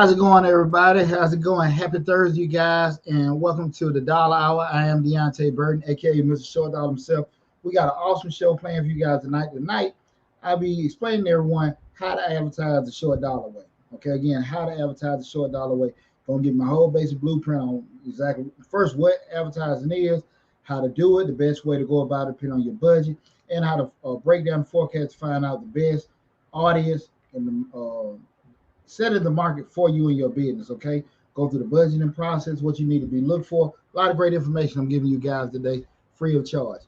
How's it going, everybody? How's it going? Happy Thursday, you guys, and welcome to the Dollar Hour. I am Deonte Burden, aka Mr. Short Dollar himself. We got an awesome show planned for you guys tonight. Tonight, I'll be explaining to everyone how to advertise the short dollar way. Okay, again, how to advertise the short dollar way. Gonna give my whole basic blueprint on exactly first what advertising is, how to do it, the best way to go about it, depending on your budget, and how to break down the forecast to find out the best audience and the setting the market for you and your business. Okay, go through the budgeting process, what you need to be looked for. A lot of great information I'm giving you guys today, free of charge.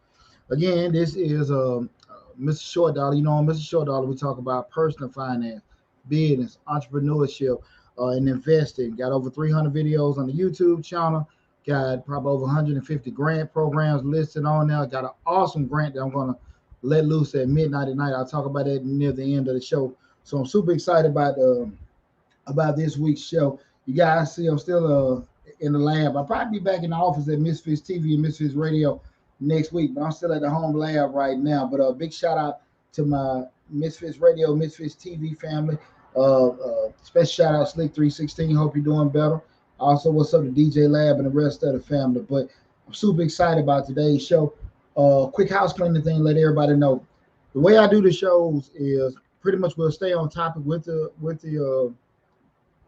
Again, this is Mr. Short Dollar. You know, on Mr. Short Dollar, we talk about personal finance, business, entrepreneurship, and investing. Got over 300 videos on the YouTube channel. Got probably over 150 grant programs listed on there. Got an awesome grant that I'm going to let loose at midnight tonight. I'll talk about that near the end of the show. So I'm super excited about this week's show. You guys see, I'm still in the lab. I'll probably be back in the office at Misfits TV and Misfits Radio next week, but I'm still at the home lab right now. But a big shout out to my Misfits Radio, Misfits TV family. Special shout out Slick 316. Hope you're doing better. Also, what's up to DJ Lab and the rest of the family. But I'm super excited about today's show. Quick house cleaning thing, let everybody know. The way I do the shows is pretty much we'll stay on topic with the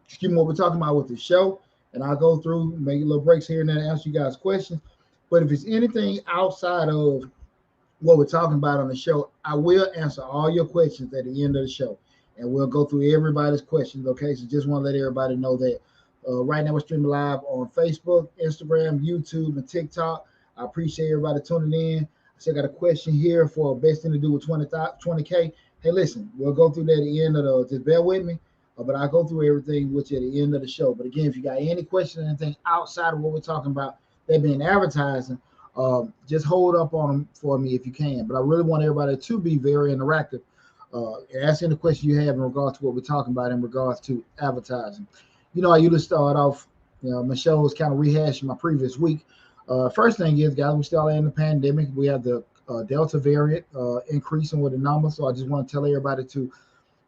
excuse me, what we're talking about with the show, and I'll go through, make little breaks here and there to answer you guys' questions. But if it's anything outside of what we're talking about on the show, I will answer all your questions at the end of the show, and we'll go through everybody's questions. Okay, so just want to let everybody know that right now we're streaming live on Facebook, Instagram, YouTube, and TikTok. I appreciate everybody tuning in. I still got a question here for best thing to do with 20K. Hey, listen, we'll go through that at the end of the. Just bear with me. But I'll go through everything with you at the end of the show. But again, if you got any questions, anything outside of what we're talking about, that being advertising, just hold up on them for me if you can. But I really want everybody to be very interactive. Ask any question you have in regards to what we're talking about in regards to advertising. You know, I usually start off, my show is kind of rehashing my previous week. First thing is, guys, we still in the pandemic. We have the Delta variant increasing with the numbers. So I just want to tell everybody to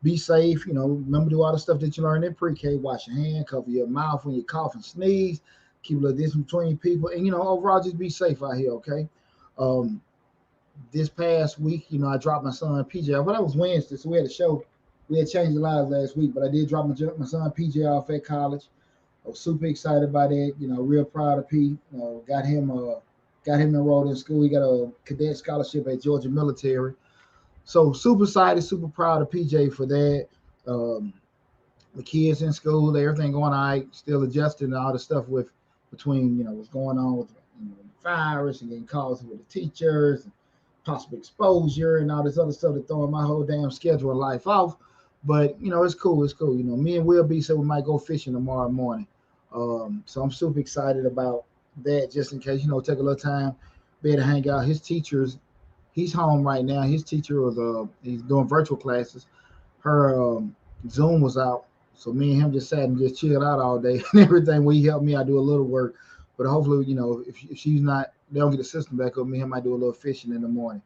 be safe. Remember, do all the stuff that you learned in pre-K. Wash your hand, cover your mouth when you cough and sneeze, keep a little distance between people, and overall just be safe out here. Okay. This past week, I dropped my son PJ. Well, that was Wednesday, so we had a show. We had changed the lives last week, but I did drop my son PJ off at college. I was super excited about it. Real proud of P. Got him enrolled in school. He got a cadet scholarship at Georgia Military. So super excited, super proud of PJ for that. The kids in school, everything going all right, still adjusting to all the stuff between what's going on with the virus and getting calls with the teachers and possible exposure and all this other stuff that's throwing my whole damn schedule of life off. But it's cool. It's cool. Me and Will B said we might go fishing tomorrow morning. So I'm super excited about that, just in case, take a little time, be able to hang out. His teachers. He's home right now. His teacher was he's doing virtual classes. Her Zoom was out, so me and him just sat and just chilled out all day and everything. He helped me. I do a little work, but hopefully, if she's not, they don't get the system back up. Me and him might do a little fishing in the morning.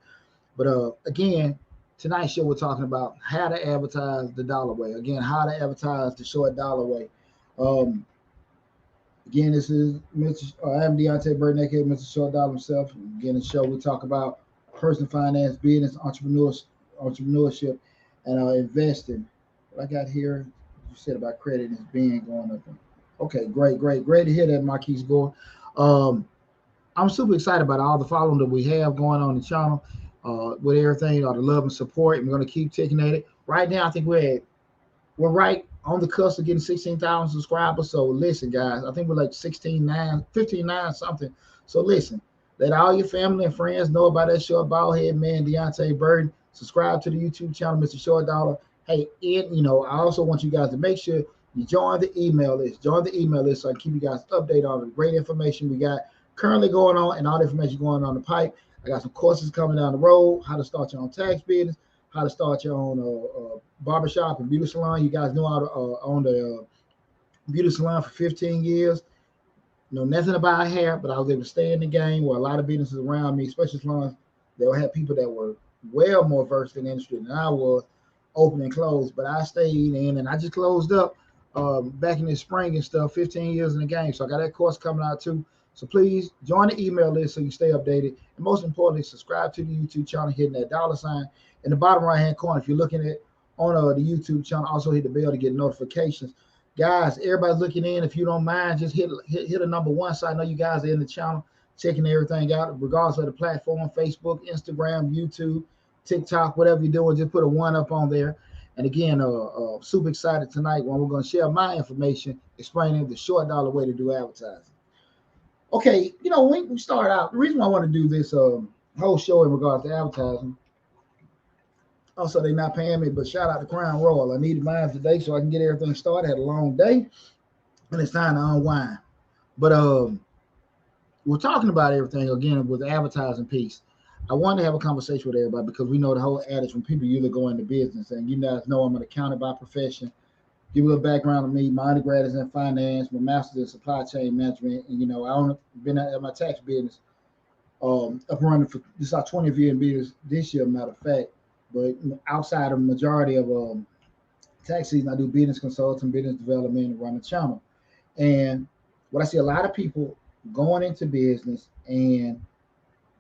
But again, tonight's show we're talking about how to advertise the dollar way. Again, how to advertise the short dollar way. Again, this is I'm Deonte Burden, aka Mr. Short Dollar himself. Again, the show we talk about personal finance, business, entrepreneurship, and investing. What I got here, you said about credit is being going up. Okay, great to hear that, Marquise Gore. I'm super excited about all the following that we have going on the channel, with everything, all the love and support, and we're going to keep taking at it. Right now, I think we're right on the cusp of getting 16,000 subscribers. So listen, guys, I think we're like 15.9 something. So listen. Let all your family and friends know about that short bald head man, Deonte Burden. Subscribe to the YouTube channel, Mr. Short Dollar. Hey, I also want you guys to make sure you join the email list. Join the email list so I can keep you guys updated on the great information we got currently going on and all the information going on the pipe. I got some courses coming down the road, how to start your own tax business, how to start your own barbershop and beauty salon. You guys know how to own the beauty salon for 15 years. Know nothing about hair, but I was able to stay in the game where a lot of businesses around me, especially salons, they'll have people that were well more versed in the industry than I was, open and closed. But I stayed in and I just closed up back in the spring and stuff, 15 years in the game. So I got that course coming out too. So please join the email list so you stay updated. And most importantly, subscribe to the YouTube channel, hitting that $sign in the bottom right-hand corner. If you're looking at on the YouTube channel, also hit the bell to get notifications. Guys, everybody's looking in. If you don't mind, just hit a number 1 so I know you guys are in the channel, checking everything out, regardless of the platform, Facebook, Instagram, YouTube, TikTok, whatever you're doing, just put a 1 up on there. And again, super excited tonight when we're going to share my information, explaining the short dollar way to do advertising. Okay, when we start out, the reason why I want to do this whole show in regards to advertising, also they're not paying me, but shout out to Crown Royal. I needed mine today so I can get everything started. I had a long day, and it's time to unwind. But we're talking about everything again with the advertising piece. I wanted to have a conversation with everybody because we know the whole adage when people usually go into business, and you guys know I'm an accountant by profession. Give a little background on me. My undergrad is in finance, my master's in supply chain management, and I've been at my tax business up running for this is our 20th year in business this year, matter of fact. But outside of the majority of tax season, I do business consulting, business development, and run the channel. And what I see a lot of people going into business, and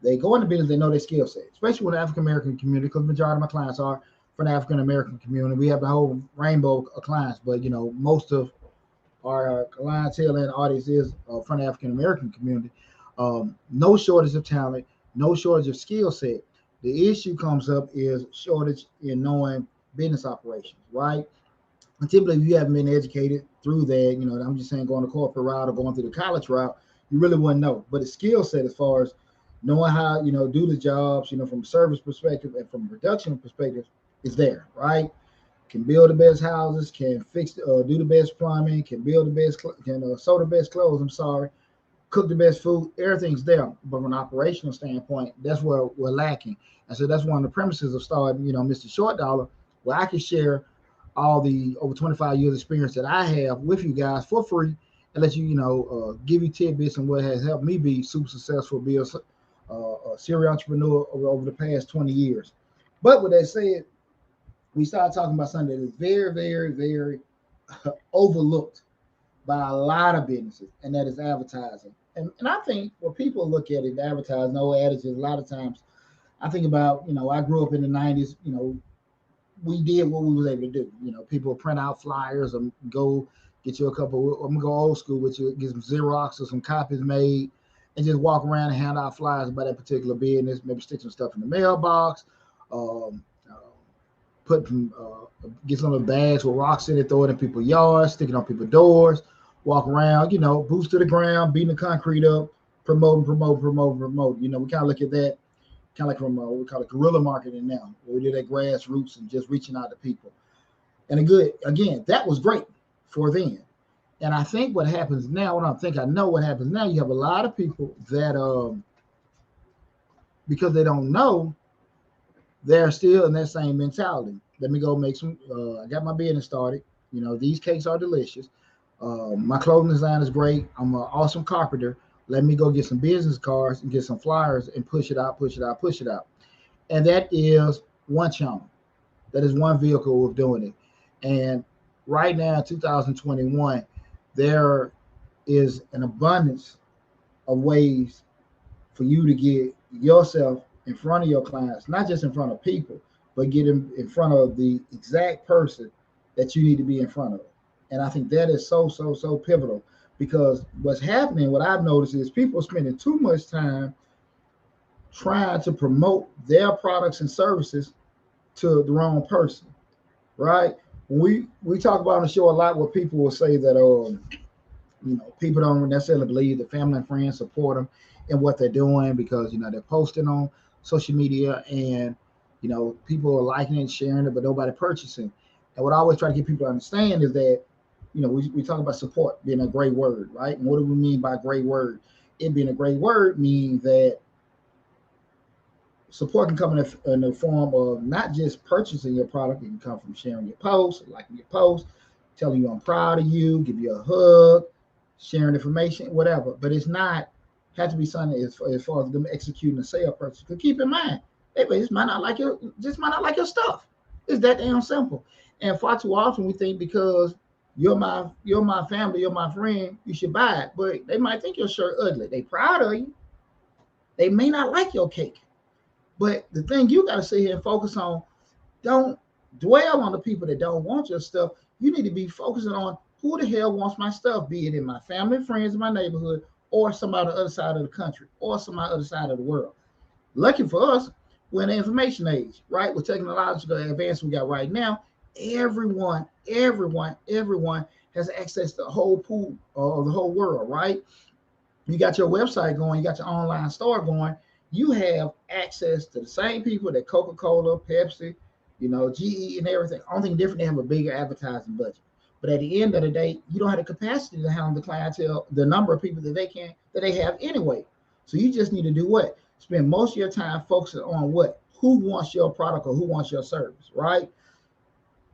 they go into business, they know their skill set, especially with the African American community, because the majority of my clients are from the African American community. We have the whole rainbow of clients, but most of our clientele and audience is from the African American community. No shortage of talent, no shortage of skill set. The issue comes up is shortage in knowing business operations, right? And typically, if you haven't been educated through that, I'm just saying going the corporate route or going through the college route, you really wouldn't know. But the skill set as far as knowing how, do the jobs, from a service perspective and from a production perspective is there, right? Can build the best houses, can fix, do the best plumbing, can build the best, sew the best clothes, cook the best food, everything's there. But from an operational standpoint, that's where we're lacking. And so that's one of the premises of starting, Mr. Short Dollar, where I can share all the over 25 years experience that I have with you guys for free and let you, give you tidbits and what has helped me be super successful, be a serial entrepreneur over the past 20 years. But with that said, we started talking about something that is very, very, very overlooked by a lot of businesses, and that is advertising. And I think when people look at it, advertising, no adages, a lot of times I think about, I grew up in the 90s, we did what we was able to do. People print out flyers or go get you a couple, I'm going to go old school with you, get some Xerox or some copies made and just walk around and hand out flyers about that particular business, maybe stick some stuff in the mailbox, get some of the bags with rocks in it, throw it in people's yards, stick it on people's doors, walk around, boots to the ground, beating the concrete up, promoting. We kind of look at that kind of like from what we call it guerrilla marketing now, where we do that grassroots and just reaching out to people. And again, that was great for then. And I think what happens now, I know what happens now, you have a lot of people that, because they don't know, they're still in that same mentality. Let me go make some, I got my business started. These cakes are delicious. My clothing design is great. I'm an awesome carpenter. Let me go get some business cards and get some flyers and push it out. And that is one channel. That is one vehicle of doing it. And right now, 2021, there is an abundance of ways for you to get yourself in front of your clients, not just in front of people, but get them in front of the exact person that you need to be in front of. And I think that is so pivotal, because what's happening, what I've noticed is people are spending too much time trying to promote their products and services to the wrong person, right? We talk about on the show a lot where people will say that, people don't necessarily believe that family and friends support them in what they're doing because, they're posting on social media and, people are liking it, sharing it, but nobody purchasing. And what I always try to get people to understand is that, we talk about support being a great word, right? And what do we mean by great word? It being a great word means that support can come in the form of not just purchasing your product. It can come from sharing your posts, liking your posts, telling you I'm proud of you, give you a hug, sharing information, whatever. But it's not have to be something as far as them executing a sale purchase. Because keep in mind, they just might not like your stuff. It's that damn simple. And far too often we think because you're my family, you're my friend, you should buy it. But they might think your shirt ugly. They proud of you. They may not like your cake. But the thing you got to sit here and focus on, don't dwell on the people that don't want your stuff. You need to be focusing on who the hell wants my stuff, be it in my family, friends, in my neighborhood, or somebody on the other side of the country, or somebody on the other side of the world. Lucky for us, we're in the information age, right? With technological advance we got right now, everyone has access to the whole pool of the whole world, right? You got your website going, you got your online store going, you have access to the same people that Coca-Cola, Pepsi, GE and everything. Only thing different, they have a bigger advertising budget. But at the end of the day, you don't have the capacity to handle the clientele, the number of people that they have anyway. So you just need to do what? Spend most of your time focusing on what? Who wants your product or who wants your service, right?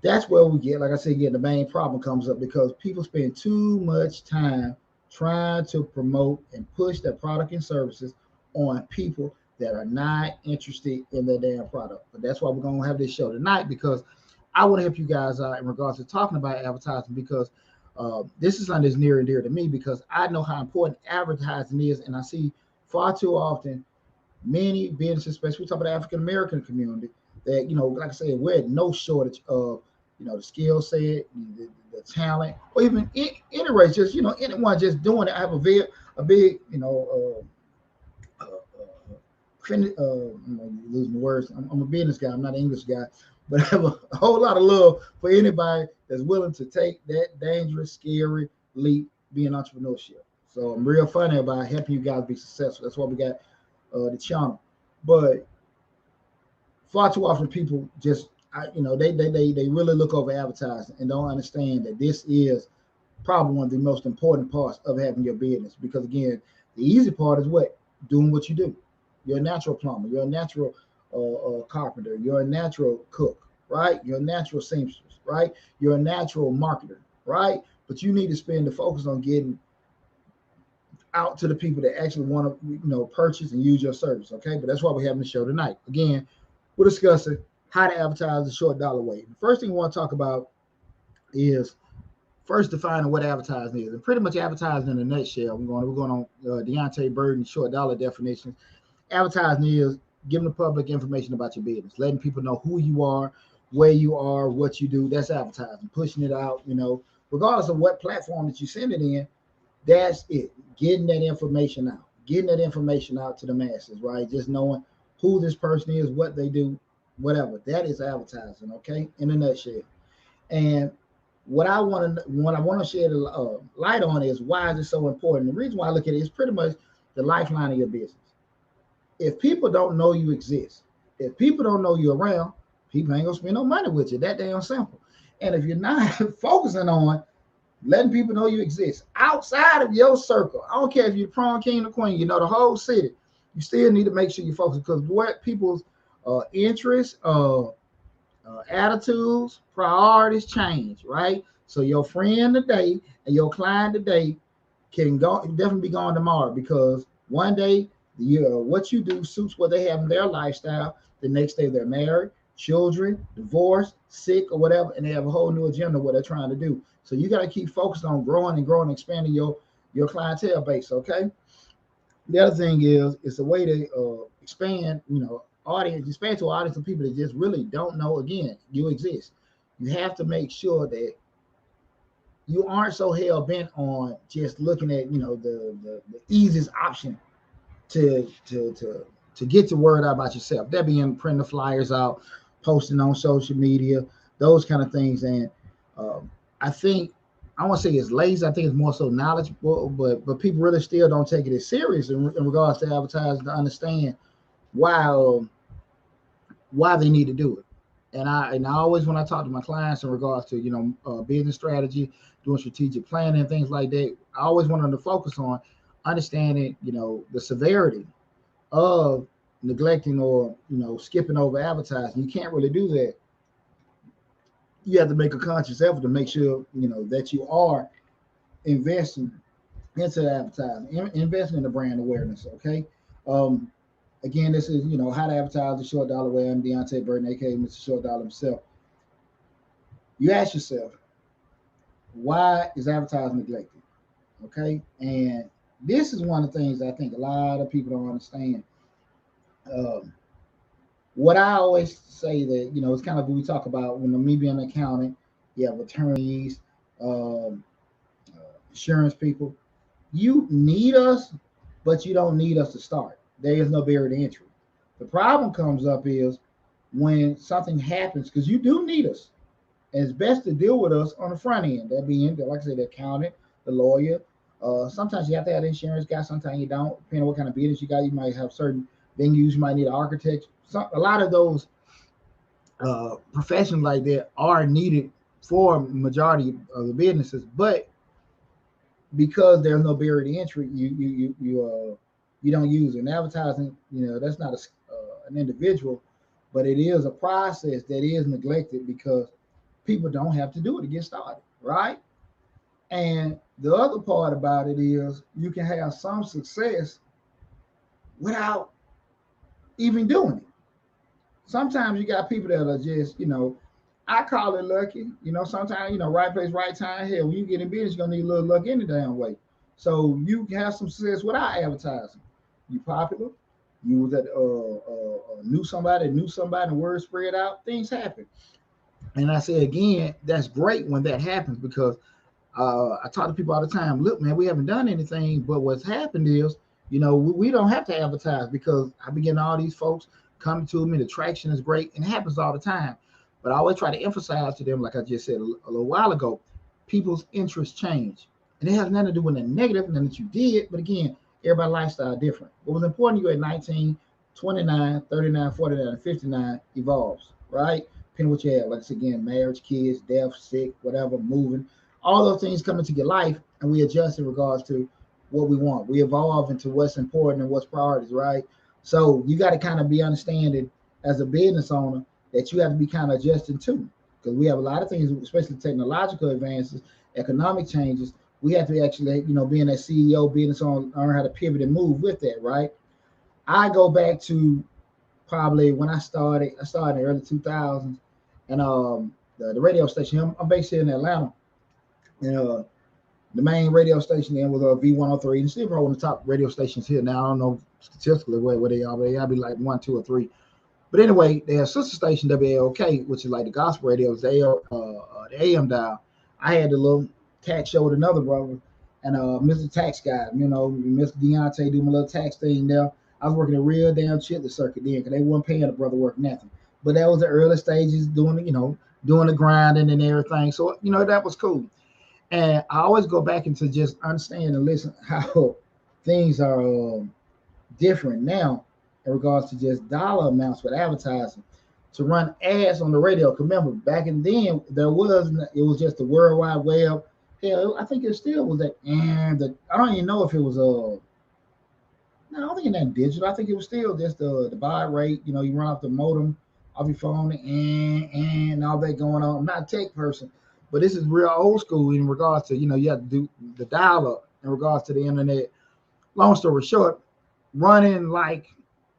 That's where we get, like I said, again, the main problem comes up because people spend too much time trying to promote and push their product and services on people that are not interested in their damn product. But that's why we're going to have this show tonight, because I want to help you guys out in regards to talking about advertising, because this is something that's near and dear to me, because I know how important advertising is, and I see far too often many businesses, especially we talk about the African American community, that like I said, we're at no shortage of the skill set, the talent, or even any race, just anyone just doing it. I have a big I'm losing the words. I'm a business guy. I'm not an English guy, but I have a whole lot of love for anybody that's willing to take that dangerous, scary leap, being entrepreneurship. So I'm real funny about helping you guys be successful. That's why we got the channel. But far too often people just, they really look over advertising and don't understand that this is probably one of the most important parts of having your business. Because again, the easy part is what? Doing what you do. You're a natural plumber. You're a natural carpenter. You're a natural cook, right? You're a natural seamstress, right? You're a natural marketer, right? But you need to spend the focus on getting out to the people that actually want to, purchase and use your service. Okay, but that's why we're having the show tonight. Again, we're discussing how to advertise the short dollar way. The first thing we want to talk about is first defining what advertising is, and pretty much advertising in a nutshell. We're going on Deonte Burden short dollar definitions. Advertising is giving the public information about your business, letting people know who you are, where you are, what you do. That's advertising, pushing it out. Regardless of what platform that you send it in, that's it. Getting that information out to the masses, right? Just knowing who this person is, what they do, whatever. That is advertising, okay? In a nutshell. And what I want to shed a light on is why is it so important. The reason why I look at it is pretty much the lifeline of your business. If people don't know you exist, if people don't know you're around, people ain't gonna spend no money with you. That damn simple. And if you're not focusing on letting people know you exist outside of your circle, I don't care if you're the prom king or queen, the whole city, you still need to make sure you focus, because what people's interests, attitudes, priorities change, right? So your friend today and your client today can definitely be gone tomorrow, because one day what you do suits what they have in their lifestyle. The next day they're married, children, divorced, sick, or whatever, and they have a whole new agenda what they're trying to do. So you got to keep focused on growing and expanding your clientele base. Okay. The other thing is it's a way to expand, audience, expand to an audience of people that just really don't know. Again, you exist. You have to make sure that you aren't so hell bent on just looking at the easiest option to get the word out about yourself. That being printing the flyers out, posting on social media, those kind of things. And I think, I want to say it's lazy. I think it's more so knowledgeable, but people really still don't take it as serious in regards to advertising, to understand why they need to do it. And I always, when I talk to my clients in regards to business strategy, doing strategic planning and things like that, I always want them to focus on understanding the severity of neglecting or skipping over advertising. You can't really do that. You have to make a conscious effort to make sure that you are investing into advertising, investing in the brand awareness. Okay. Again, this is how to advertise the short dollar way. I'm Deonte Burden, aka Mr. Short Dollar himself. You ask yourself, Why is advertising neglected? Okay, and this is one of the things I think a lot of people don't understand. Um, what I always say that it's kind of what we talk about when me being an accountant, you have attorneys, um, insurance people. You need us, but you don't need us to start. There is no barrier to entry. The problem comes up is when something happens because you do need us, and it's best to deal with us on the front end. That being, like I said, the accountant, the lawyer. Sometimes you have to have the insurance guy. Sometimes you don't. Depending on what kind of business you got, you might have certain venues. You might need an architect. A lot of those professions like that are needed for majority of the businesses, but because there's no barrier to entry, you don't use it. And advertising, that's not an individual, but it is a process that is neglected because people don't have to do it to get started, right? And the other part about it is you can have some success without even doing it. Sometimes you got people that are just, I call it lucky. Sometimes, right place, right time. Hell, when you get in business, you're gonna need a little luck any damn way. So you can have some success without advertising. You popular, you was at knew somebody, and word spread out, things happen. And I say again, that's great when that happens because I talk to people all the time. Look, man, we haven't done anything, but what's happened is, we don't have to advertise because I be getting all these folks coming to me. The traction is great, and it happens all the time. But I always try to emphasize to them, like I just said a little while ago, people's interests change, and it has nothing to do with the negative, nothing that you did. But again, everybody's lifestyle different. What was important to you at 19, 29, 39, 49, and 59 evolves, right? Depending on what you have. Like I said again, marriage, kids, death, sick, whatever, moving all those things come into your life, and we adjust in regards to what we want. We evolve into what's important and what's priorities, right? So you got to kind of be understanding as a business owner that you have to be kind of adjusting too, because we have a lot of things, especially technological advances, economic changes. We have to actually, being a CEO, business owner, learn how to pivot and move with that, right? I go back to probably when I started. I started in the early 2000s, and the radio station. I'm based here in Atlanta. And the main radio station then was V103, and still probably one of the top radio stations here now. I don't know statistically where they are, but they gotta be like 1, 2, or 3. But anyway, they have sister station WLK, which is like the gospel radio, the AM dial. I had the little tax show with another brother, and Mr. Tax Guy, Mr. Deonte do my little tax thing there. I was working a real damn chitlin circuit then, because they weren't paying the brother work nothing. But that was the early stages doing the grinding and everything. So that was cool. And I always go back into just understand and listen how things are different now in regards to just dollar amounts with advertising. To run ads on the radio, remember back in then it was just the World Wide Web. Hell, I think it still was that, and I don't even know if it was no, I don't think it that digital. I think it was still just the baud rate. You run off the modem off your phone and all that going on. I'm not a tech person, but this is real old school in regards to, you have to do the dial up in regards to the internet. Long story short, running like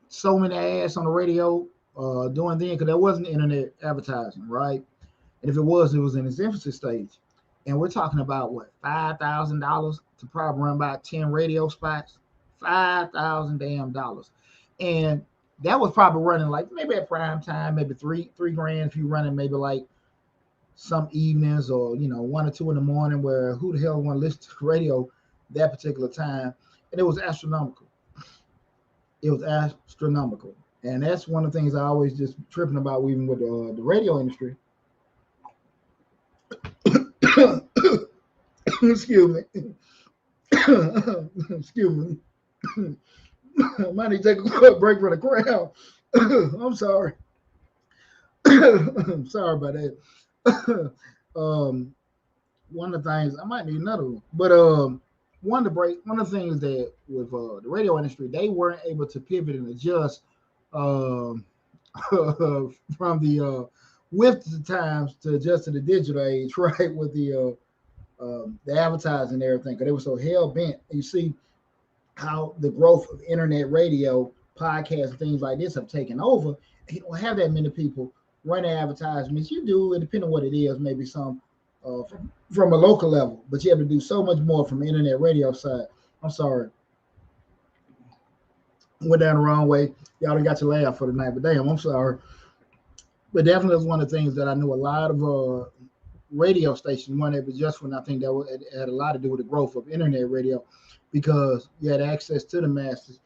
so many ads on the radio doing then, because there wasn't internet advertising, right? And if it was in its infancy stage. And we're talking about what, $5,000 to probably run about 10 radio spots, 5,000 damn dollars. And that was probably running like maybe at prime time, maybe three grand if you running maybe like some evenings or 1 or 2 in the morning, where who the hell want to listen to the radio that particular time. And it was astronomical. And that's one of the things I always just tripping about, even with the radio industry. Excuse me. Excuse me. I might need to take a quick break from the crowd. I'm sorry. I'm sorry about that. One of the things, I might need another one, but one of the things that with the radio industry, they weren't able to pivot and adjust from the with the times to adjust to the digital age, right? With the advertising and everything, because they were so hell bent. You see how the growth of internet radio, podcasts, and things like this have taken over. You don't have that many people running advertisements. You do, it depending on what it is, maybe some from a local level, but you have to do so much more from the internet radio side. I'm sorry, went down the wrong way. Y'all done got your laugh for the night, but damn, I'm sorry. But definitely was one of the things that I knew a lot of radio stations. One that was just when I think that it had a lot to do with the growth of internet radio, because you had access to the masses,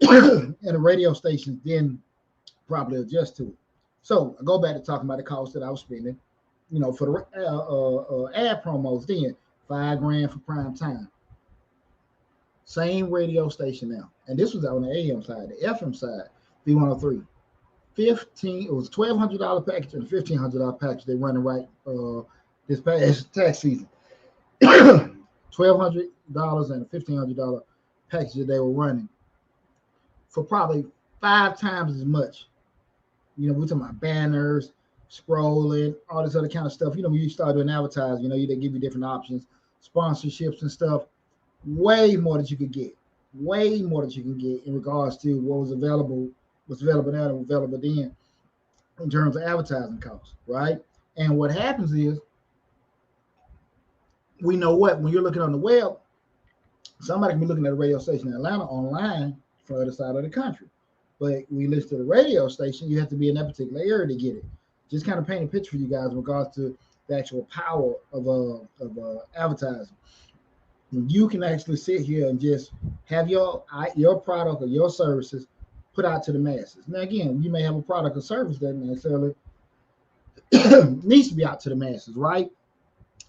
and the radio stations didn't properly adjust to it. So I go back to talking about the cost that I was spending, for the ad promos. Then $5,000 for prime time. Same radio station now, and this was on the AM side. The FM side, B103. It was $1,200 package and a $1,500 package. They're running right this past tax season. $1,200 and a $1,500 package that they were running for probably 5 times as much. We're talking about banners, scrolling, all this other kind of stuff. When you start doing advertising, they give you different options, sponsorships and stuff. Way more that you could get. Way more that you can get in regards to what was available now and available then in terms of advertising costs, right? And what happens is, we know what, when you're looking on the web, somebody can be looking at a radio station in Atlanta online from the other side of the country. But when you listen to the radio station, you have to be in that particular area to get it. Just kind of paint a picture for you guys in regards to the actual power of advertising. You can actually sit here and just have your product or your services put out to the masses. Now, again, you may have a product or service that necessarily needs to be out to the masses, right?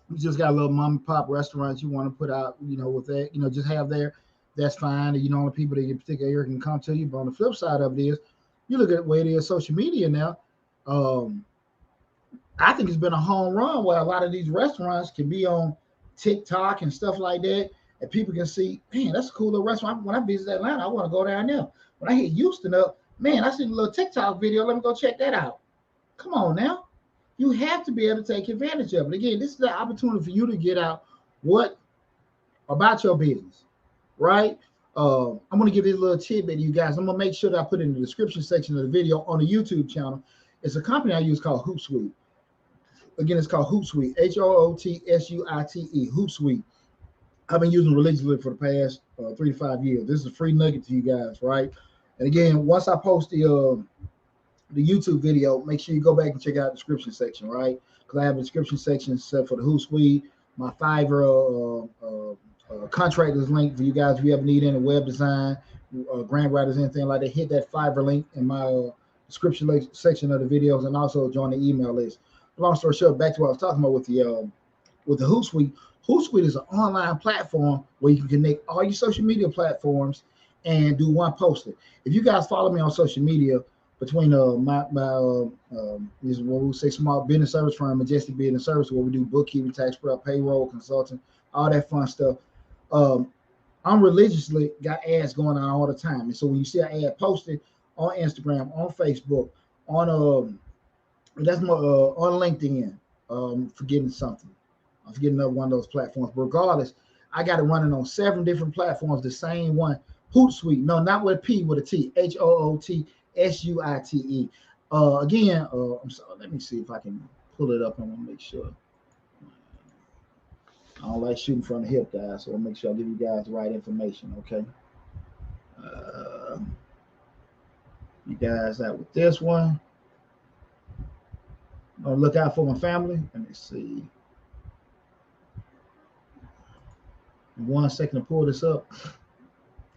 You just got a little mom and pop restaurants you want to put out, with that, just have there. That's fine. And the people that your particular area can come to you. But on the flip side of it is, you look at the way it is social media now. I think it's been a home run where a lot of these restaurants can be on TikTok and stuff like that, and people can see, man, that's a cool little restaurant. When I visit Atlanta, I want to go down there. When I hit Houston up, man, I see a little TikTok video. Let me go check that out. Come on now. You have to be able to take advantage of it. Again, this is the opportunity for you to get out what about your business, right? I'm going to give this little tidbit to you guys. I'm going to make sure that I put it in the description section of the video on the YouTube channel. It's a company I use called Hootsuite. Again, it's called Hootsuite, Hootsuite, Hootsuite. I've been using religiously for the past 3 to 5 years. This is a free nugget to you guys, right? And again, once I post the YouTube video, make sure you go back and check out the description section, right? Because I have a description section set for the Hootsuite, my Fiverr contractors link for you guys if you ever need any web design, grant writers, anything like that. Hit that Fiverr link in my description section of the videos, and also join the email list. Long story short, back to what I was talking about with the Hootsuite. Hootsuite is an online platform where you can connect all your social media platforms and do one posting. If you guys follow me on social media, between my this is what we say small business service firm, Majestic Business Service, where we do bookkeeping, tax prep, payroll, consulting, all that fun stuff. I'm religiously got ads going on all the time, and so when you see an ad posted on Instagram, on Facebook, on that's more on LinkedIn. Forgetting something. I'm forgetting another one of those platforms. But regardless, I got it running on 7 different platforms. The same one, Hootsuite. No, not with a P, with a T. Hootsuite. Again, I'm sorry. Let me see if I can pull it up. I want to make sure. I don't like shooting from the hip, guys. So I'll make sure I give you guys the right information. Okay. You guys out with this one. Look out for my family. Let me see. 1 second to pull this up.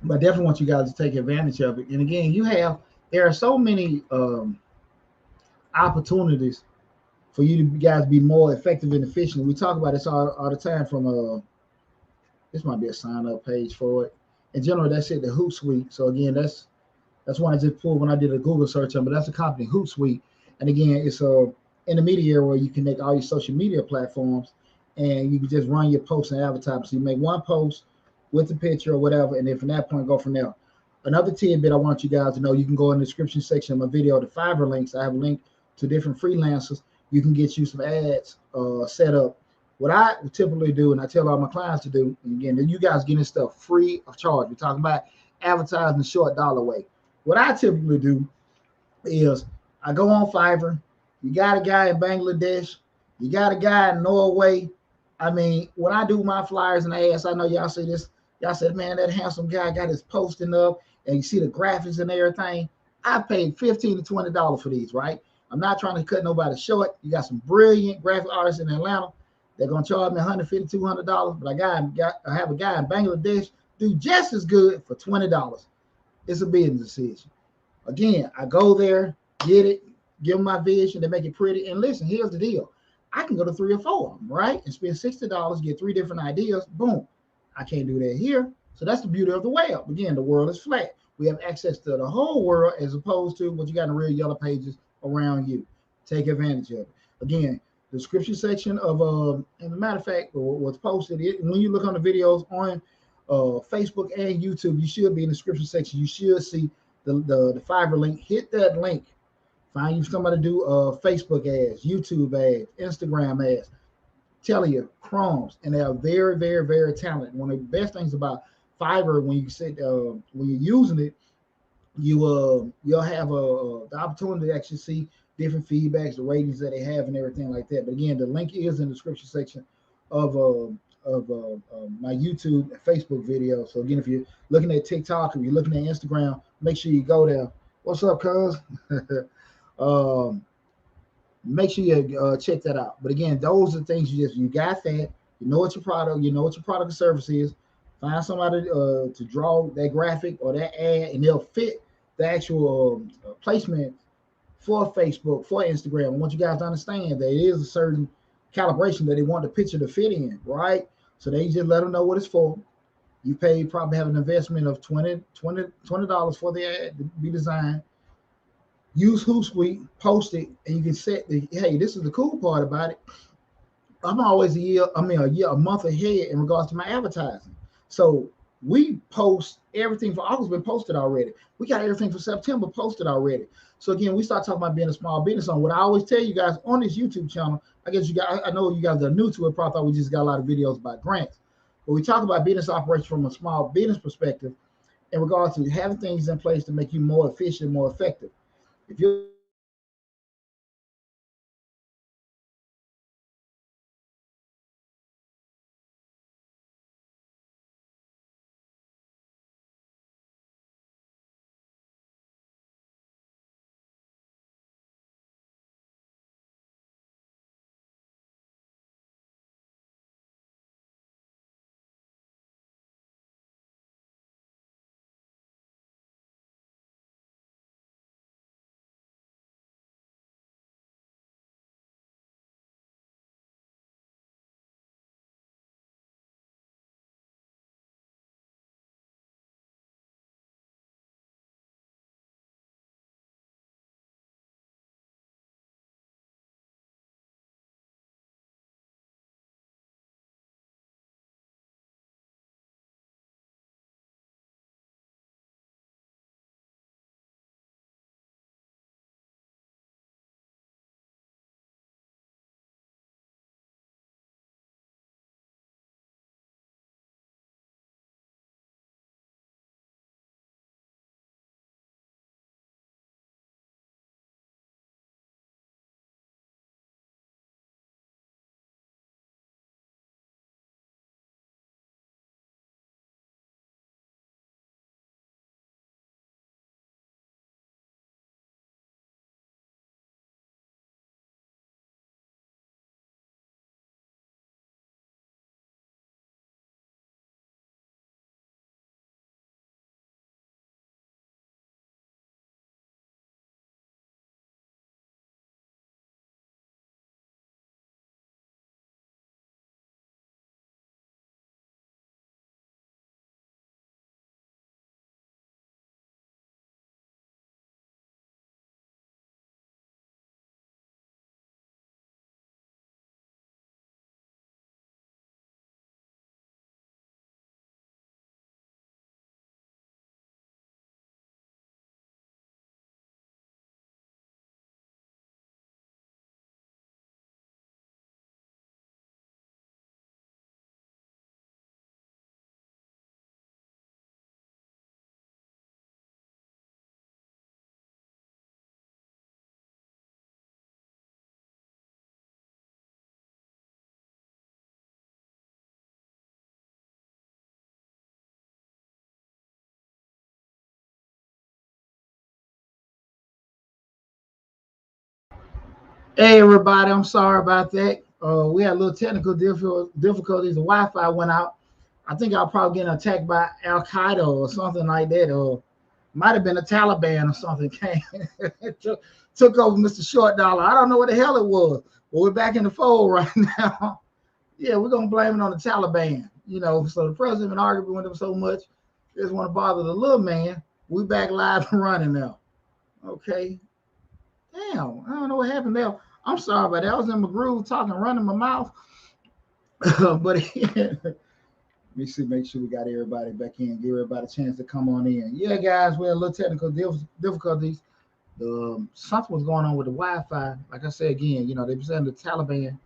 But I definitely want you guys to take advantage of it. And again, there are so many opportunities for you to guys be more effective and efficient. We talk about this all the time from this might be a sign up page for it. In general, that's it, the Hootsuite. So again, that's one I just pulled when I did a Google search on, but that's a company, Hootsuite. And again, it's a intermediary where you connect all your social media platforms, and you can just run your posts and advertise. So you make one post with the picture or whatever, and then from that point, go from there. Another tidbit I want you guys to know, you can go in the description section of my video, the Fiverr links. I have a link to different freelancers. You can get you some ads set up. What I typically do, and I tell all my clients to do, and again, you guys getting stuff free of charge. We're talking about advertising the short dollar way. What I typically do is I go on Fiverr. You got a guy in Bangladesh. You got a guy in Norway. I mean, when I do my flyers and ads, I know y'all see this. Y'all said, man, that handsome guy got his posting up, and you see the graphics and everything. I paid $15 to $20 for these, right? I'm not trying to cut nobody short. You got some brilliant graphic artists in Atlanta. They're gonna charge me $150, $200, but I have a guy in Bangladesh do just as good for $20. It's a business decision. Again, I go there, get it, give them my vision, they make it pretty. And listen, here's the deal. I can go to 3 or 4 of them, right? And spend $60, get 3 different ideas. Boom. I can't do that here. So that's the beauty of the web. Again, the world is flat. We have access to the whole world as opposed to what you got in real yellow pages around you. Take advantage of it. Again, the description section of and a matter of fact, what's posted when you look on the videos on Facebook and YouTube, you should be in the description section. You should see the Fiverr link. Hit that link. Find you somebody to do Facebook ads, YouTube ads, Instagram ads. Tell you, crumbs, and they are very, very, very talented. One of the best things about Fiverr when you sit when you're using it, you'll have the opportunity to actually see different feedbacks, the ratings that they have, and everything like that. But again, the link is in the description section of my YouTube and Facebook video. So again, if you're looking at TikTok, if you're looking at Instagram, make sure you go there. What's up, cuz? um, Make sure you check that out. But again, those are the things you got that, you know what your product, you know what your product or service is. Find somebody to draw that graphic or that ad, and they'll fit the actual placement for Facebook, for Instagram. I want you guys to understand that it is a certain calibration that they want the picture to fit in, right? So they just let them know what it's for. You pay probably have an investment of $20 for the ad to be designed. Use Hootsuite, post it, and you can set the hey, this is the cool part about it. I'm always a month ahead in regards to my advertising. So we post everything for August been posted already. We got everything for September posted already. So again, we start talking about being a small business on what I always tell you guys on this YouTube channel. I guess you guys, I know you guys are new to it, probably thought we just got a lot of videos about grants. But we talk about business operations from a small business perspective in regards to having things in place to make you more efficient, more effective. If you're Hey everybody, I'm sorry about that. We had a little technical difficulties. The Wi-Fi went out. I think I'll probably get attacked by Al Qaeda or something like that, or might have been the Taliban or something came took over Mr. Short Dollar. I don't know what the hell it was, but we're back in the fold right now. Yeah, we're gonna blame it on the Taliban. So the president been arguing with them so much, they just want to bother the little man. We back live and running now. Okay. Damn, I don't know what happened there. I'm sorry about that. I was in my groove talking, running my mouth. But let me see, make sure we got everybody back in, give everybody a chance to come on in. Yeah, guys, we had a little technical difficulties. Something was going on with the Wi-Fi. Like I said again, they've been saying the Taliban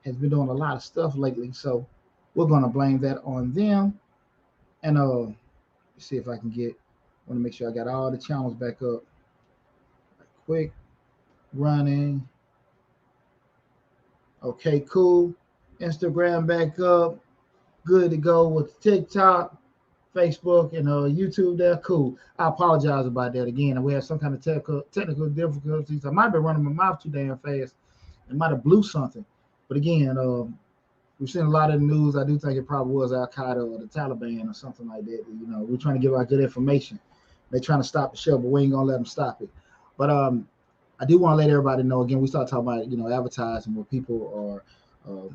has been doing a lot of stuff lately, so we're gonna blame that on them. And let's see if I can get. Want to make sure I got all the channels back up. Quick running. Okay, cool. Instagram back up. Good to go with TikTok, Facebook, and YouTube. There, cool. I apologize about that again. We had some kind of technical difficulties. I might have been running my mouth too damn fast. It might have blew something. But again, we've seen a lot of the news. I do think it probably was Al Qaeda or the Taliban or something like that. We're trying to give out good information. They're trying to stop the show, but we ain't gonna let them stop it. But I do want to let everybody know again. We start talking about advertising where people are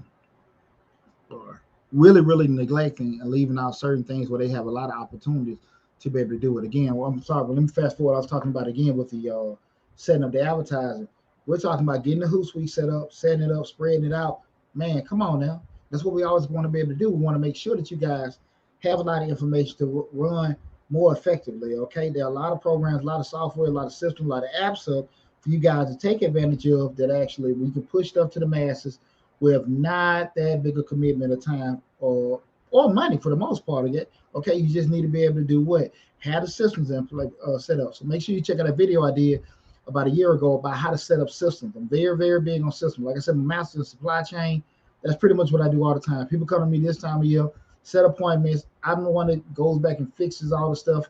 really neglecting and leaving out certain things where they have a lot of opportunities to be able to do it. Again, well, I'm sorry, but let me fast forward. I was talking about again with the setting up the advertising. We're talking about getting the Hootsuite set up, setting it up, spreading it out. Man, come on now. That's what we always want to be able to do. We want to make sure that you guys have a lot of information to run more effectively. Okay, there are a lot of programs, a lot of software, a lot of systems, a lot of apps up for you guys to take advantage of that actually we can push stuff to the masses with not that big a commitment of time or money for the most part of it. Okay, you just need to be able to do what? Have the systems in place set up. So make sure you check out a video I did about a year ago about how to set up systems. I'm very big on systems. Like I said, master the supply chain. That's pretty much what I do all the time. People come to me this time of year, set appointments. I'm the one that goes back and fixes all the stuff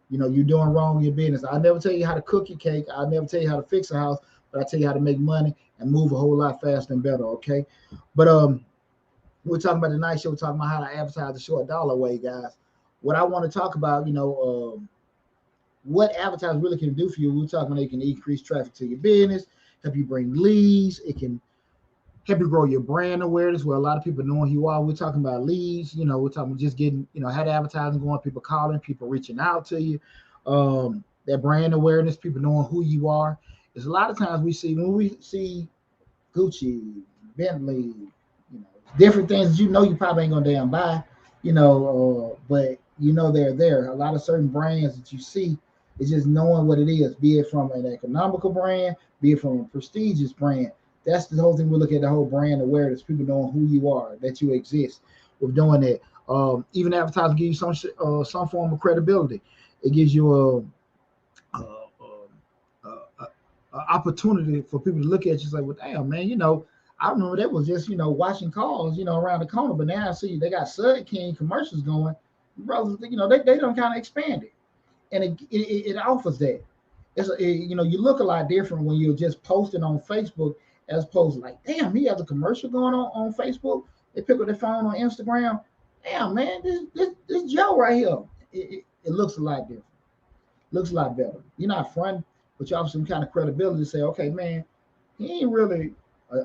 you're doing wrong in your business. I'll never tell you how to cook your cake. I'll never tell you how to fix a house, but I tell you how to make money and move a whole lot faster and better. Okay. But we're talking about the night show. We're talking about how to advertise the short dollar way, guys. What I want to talk about, what advertising really can do for you. We're talking about it can increase traffic to your business, help you bring leads. It can help you grow your brand awareness where a lot of people knowing who you are. We're talking about leads, we're talking about just getting, how the advertising going, people calling, people reaching out to you. That brand awareness, people knowing who you are. There's a lot of times when we see Gucci, Bentley, different things that you probably ain't gonna damn buy, but they're there. A lot of certain brands that you see is just knowing what it is, be it from an economical brand, be it from a prestigious brand. That's the whole thing. We look at the whole brand awareness, people knowing who you are, that you exist. We're doing that. Even advertising gives you some form of credibility. It gives you a opportunity for people to look at you and say, well, damn, man, I remember that was just, washing cars, around the corner, but now I see they got Sud King commercials going. Brothers, they don't kind of expand it. And it offers that. You look a lot different when you're just posting on Facebook as opposed to like, damn, he has a commercial going on Facebook. They pick up their phone on Instagram. Damn, man, this Joe right here. It looks a lot different. Looks a lot better. You're not fronting, but you have some kind of credibility to say, okay, man, he ain't really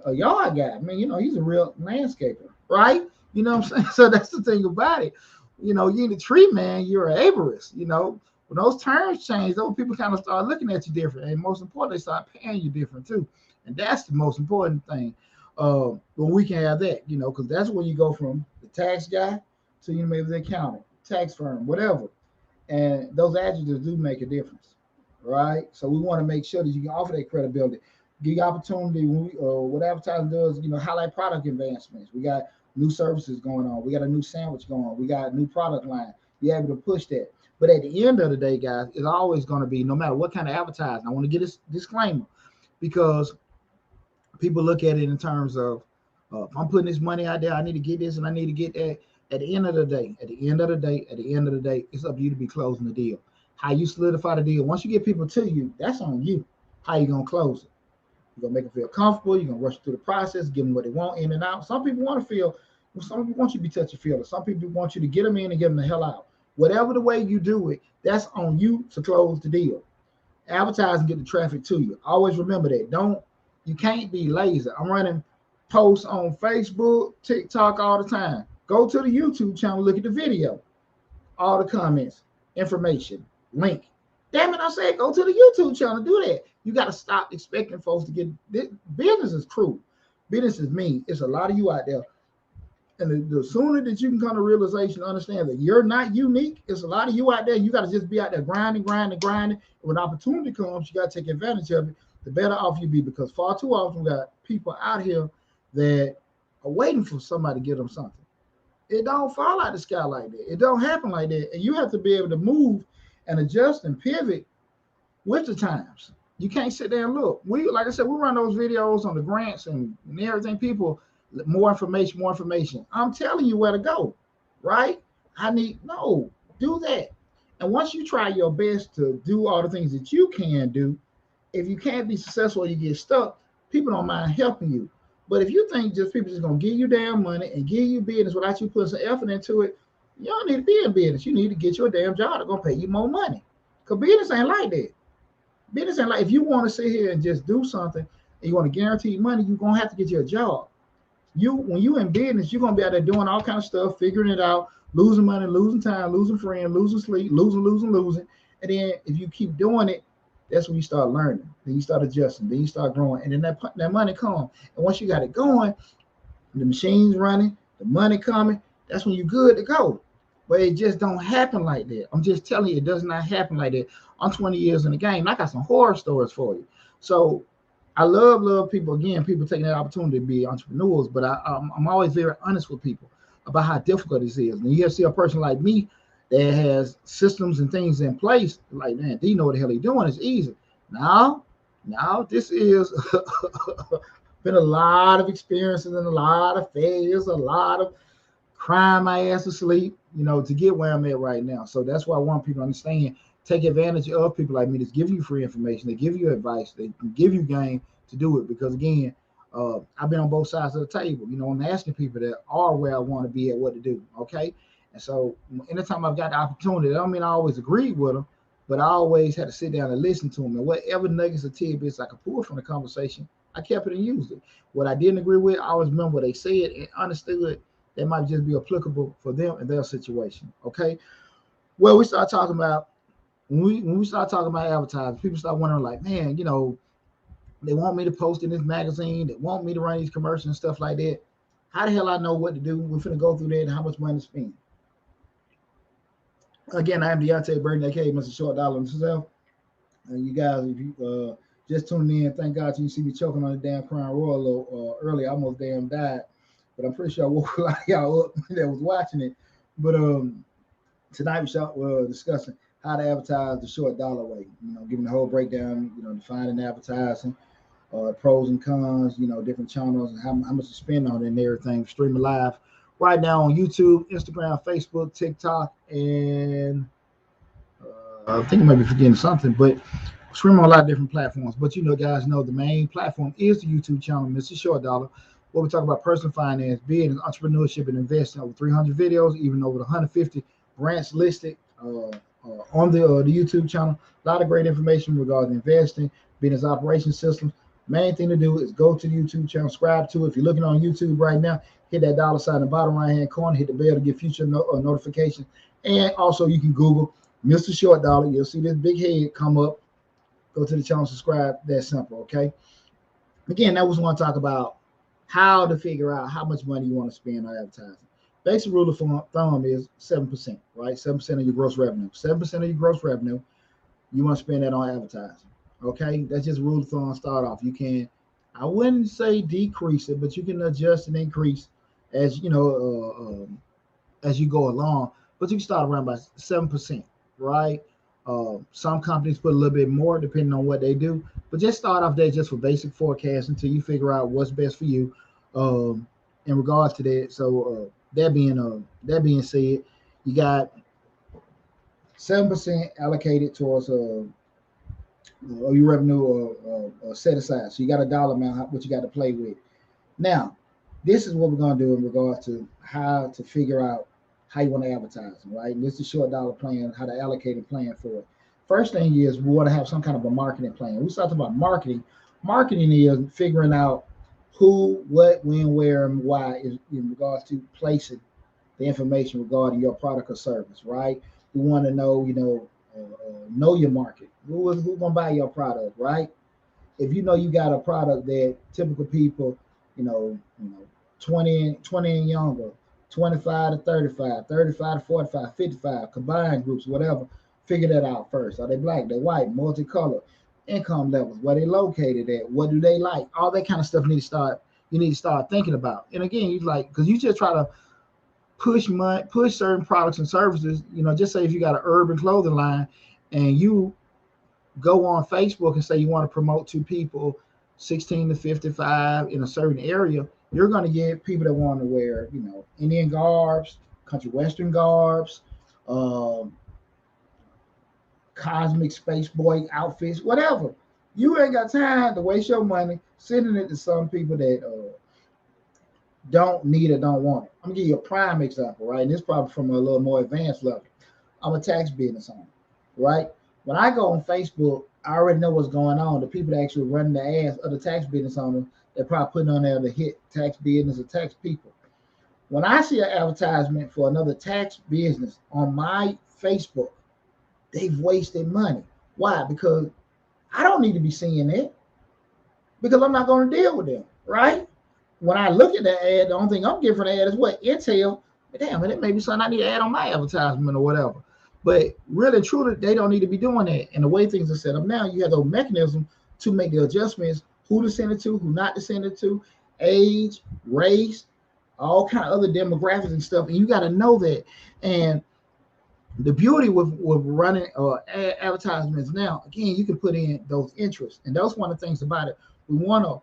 a yard guy. Man, he's a real landscaper, right? You know what I'm saying? So that's the thing about it. You ain't a tree man, you're an arborist. When those terms change, those people kind of start looking at you different. And most importantly, they start paying you different too. And that's the most important thing. When we can have that, because that's where you go from the tax guy to maybe the accountant, tax firm, whatever. And those adjectives do make a difference, right? So we want to make sure that you can offer that credibility. Give you opportunity when what advertising does, highlight product advancements. We got new services going on. We got a new sandwich going on. We got a new product line. You're able to push that. But at the end of the day, guys, it's always going to be, no matter what kind of advertising. I want to get this disclaimer because people look at it in terms of, if I'm putting this money out there, I need to get this and I need to get that. At the end of the day, it's up to you to be closing the deal. How you solidify the deal. Once you get people to you, that's on you. How you going to close it. You're gonna make them feel comfortable. You're gonna rush through the process, give them what they want in and out. Some people want to feel. Some people want you to be touchy feeling. Some people want you to get them in and get them the hell out. Whatever the way you do it, that's on you to close the deal. Advertise and get the traffic to you. Always remember that. You can't be lazy. I'm running posts on Facebook, TikTok all the time. Go to the YouTube channel, look at the video, all the comments, information, link. Damn it, I said go to the YouTube channel, do that. You got to stop expecting folks to get this. Business is cruel. Business is mean. It's a lot of you out there. And the sooner that you can come to realization, understand that you're not unique, it's a lot of you out there. You got to just be out there grinding. And when opportunity comes, you got to take advantage of it. The better off you be, because far too often we got people out here that are waiting for somebody to give them something. It don't fall out the sky like that. It don't happen like that. And you have to be able to move and adjust and pivot with the times. You can't sit there and look. Like I said, we run those videos on the grants and everything. People, more information. I'm telling you where to go, right? Do that. And once you try your best to do all the things that you can do, if you can't be successful or you get stuck, people don't mind helping you. But if you think people just gonna give you damn money and give you business without you putting some effort into it, you don't need to be in business. You need to get your damn job that's gonna pay you more money. Because business ain't like that. Business ain't like, if you want to sit here and just do something and you want to guarantee money, you're gonna have to get you a job. When you in business, you're gonna be out there doing all kind of stuff, figuring it out, losing money, losing time, losing friends, losing sleep, losing. And then if you keep doing it, that's when you start learning. Then you start adjusting. Then you start growing. And then that money comes. And once you got it going, the machine's running, the money coming, that's when you're good to go. But it just don't happen like that. I'm just telling you, it does not happen like that. I'm 20 years in the game. I got some horror stories for you. So I love people taking that opportunity to be entrepreneurs, but I'm always very honest with people about how difficult this is. And you see a person like me that has systems and things in place, like, man, do you know what the hell he's doing? It's easy. Now this is been a lot of experiences and a lot of failures, a lot of crying my ass to sleep, to get where I'm at right now. So that's why I want people to understand, take advantage of people like me that give you free information, they give you advice, they give you game to do it. Because again, I've been on both sides of the table. I'm asking people that are where I want to be at what to do. Okay. And so anytime I've got the opportunity, that don't mean I always agreed with them, but I always had to sit down and listen to them. And whatever nuggets or tidbits I could pull from the conversation, I kept it and used it. What I didn't agree with, I always remember what they said and understood that might just be applicable for them and their situation. Okay. Well, we start talking about, when we start talking about advertising, people start wondering, like, man, they want me to post in this magazine, they want me to run these commercials and stuff like that. How the hell I know what to do? We're finna go through that and how much money to spend. Again, I am Deonte Burden, aka Mr. Short Dollar himself. You guys, if you just tuned in, thank God you see me choking on the damn Crown Royal a little early. I almost damn died, but I'm pretty sure I woke a lot of y'all up that was watching it. But tonight we're discussing how to advertise the short dollar way. Giving the whole breakdown. Defining advertising, pros and cons. Different channels and how much to spend on it and everything. Streaming live right now on YouTube, Instagram, Facebook, TikTok, and I think I might be forgetting something, but streaming on a lot of different platforms. But guys know the main platform is the YouTube channel, Mr. Short Dollar, where we talk about personal finance, business, entrepreneurship, and investing. Over 300 videos, even over 150 brands listed on the YouTube channel. A lot of great information regarding investing, business operation systems. Main thing to do is go to the YouTube channel, subscribe to it. If you're looking on YouTube right now, hit that dollar sign in the bottom right hand corner, hit the bell to get future notifications. And also you can Google Mr. Short Dollar. You'll see this big head come up. Go to the channel, subscribe. That's simple. Okay. Again, that was want to talk about how to figure out how much money you want to spend on advertising. Basic rule of thumb is 7%, right? 7% of your gross revenue. 7% of your gross revenue, you want to spend that on advertising. Okay, that's just rule of thumb. Start off. You can, I wouldn't say decrease it, but you can adjust and increase as as you go along. But you can start around by 7%, right? Some companies put a little bit more depending on what they do, but just start off there just for basic forecast until you figure out what's best for you in regards to that. So that being said, you got 7% allocated towards or your revenue set aside. So you got a dollar amount, what you got to play with. Now, this is what we're going to do in regards to how to figure out how you want to advertise, right? And this is a short dollar plan, how to allocate and plan for it. First thing is we want to have some kind of a marketing plan. We talked about marketing. Marketing is figuring out who, what, when, where, and why is in regards to placing the information regarding your product or service, right? We want to know your market. Who gonna buy your product, right? If you know you got a product that typical people, you know, 20 and younger, 25 to 35, 35 to 45, 55, combined groups, whatever, figure that out first. Are they black? They white, multicolored, income levels, where they located at, what do they like? All that kind of stuff you need to start thinking about. And again, you like because you just try to push certain products and services. Just say if you got an urban clothing line and you go on Facebook and say you want to promote to people 16 to 55 in a certain area, you're going to get people that want to wear, Indian garbs, country western garbs, um, cosmic space boy outfits, whatever. You ain't got time to waste your money sending it to some people that don't need it, don't want it. I'm gonna give you a prime example, right? And this is probably from a little more advanced level. I'm a tax business owner, right? When I go on Facebook, I already know what's going on. The people that actually run the ads are the tax business owners. They're probably putting on there to hit tax business or tax people. When I see an advertisement for another tax business on my Facebook, they've wasted money. Why? Because I don't need to be seeing it because I'm not going to deal with them, right? When I look at that ad, the only thing I'm getting from the ad is what? Intel. Damn, it may be something I need to add on my advertisement or whatever. But really, truly, they don't need to be doing that. And the way things are set up now, you have those mechanisms to make the adjustments, who to send it to, who not to send it to, age, race, all kind of other demographics and stuff. And you got to know that. And the beauty with running advertisements now, again, you can put in those interests. And that's one of the things about it. We want to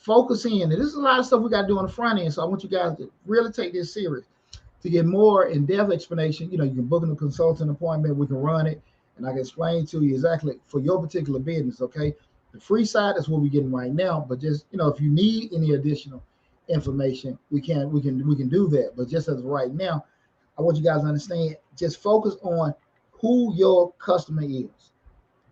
focus in. And this is a lot of stuff we got to do on the front end. So I want you guys to really take this serious. To get more in-depth explanation, you can book a consulting appointment. We can run it, and I can explain to you exactly for your particular business. Okay, the free side is what we're getting right now. But just if you need any additional information, we can do that. But just as of right now, I want you guys to understand. Just focus on who your customer is,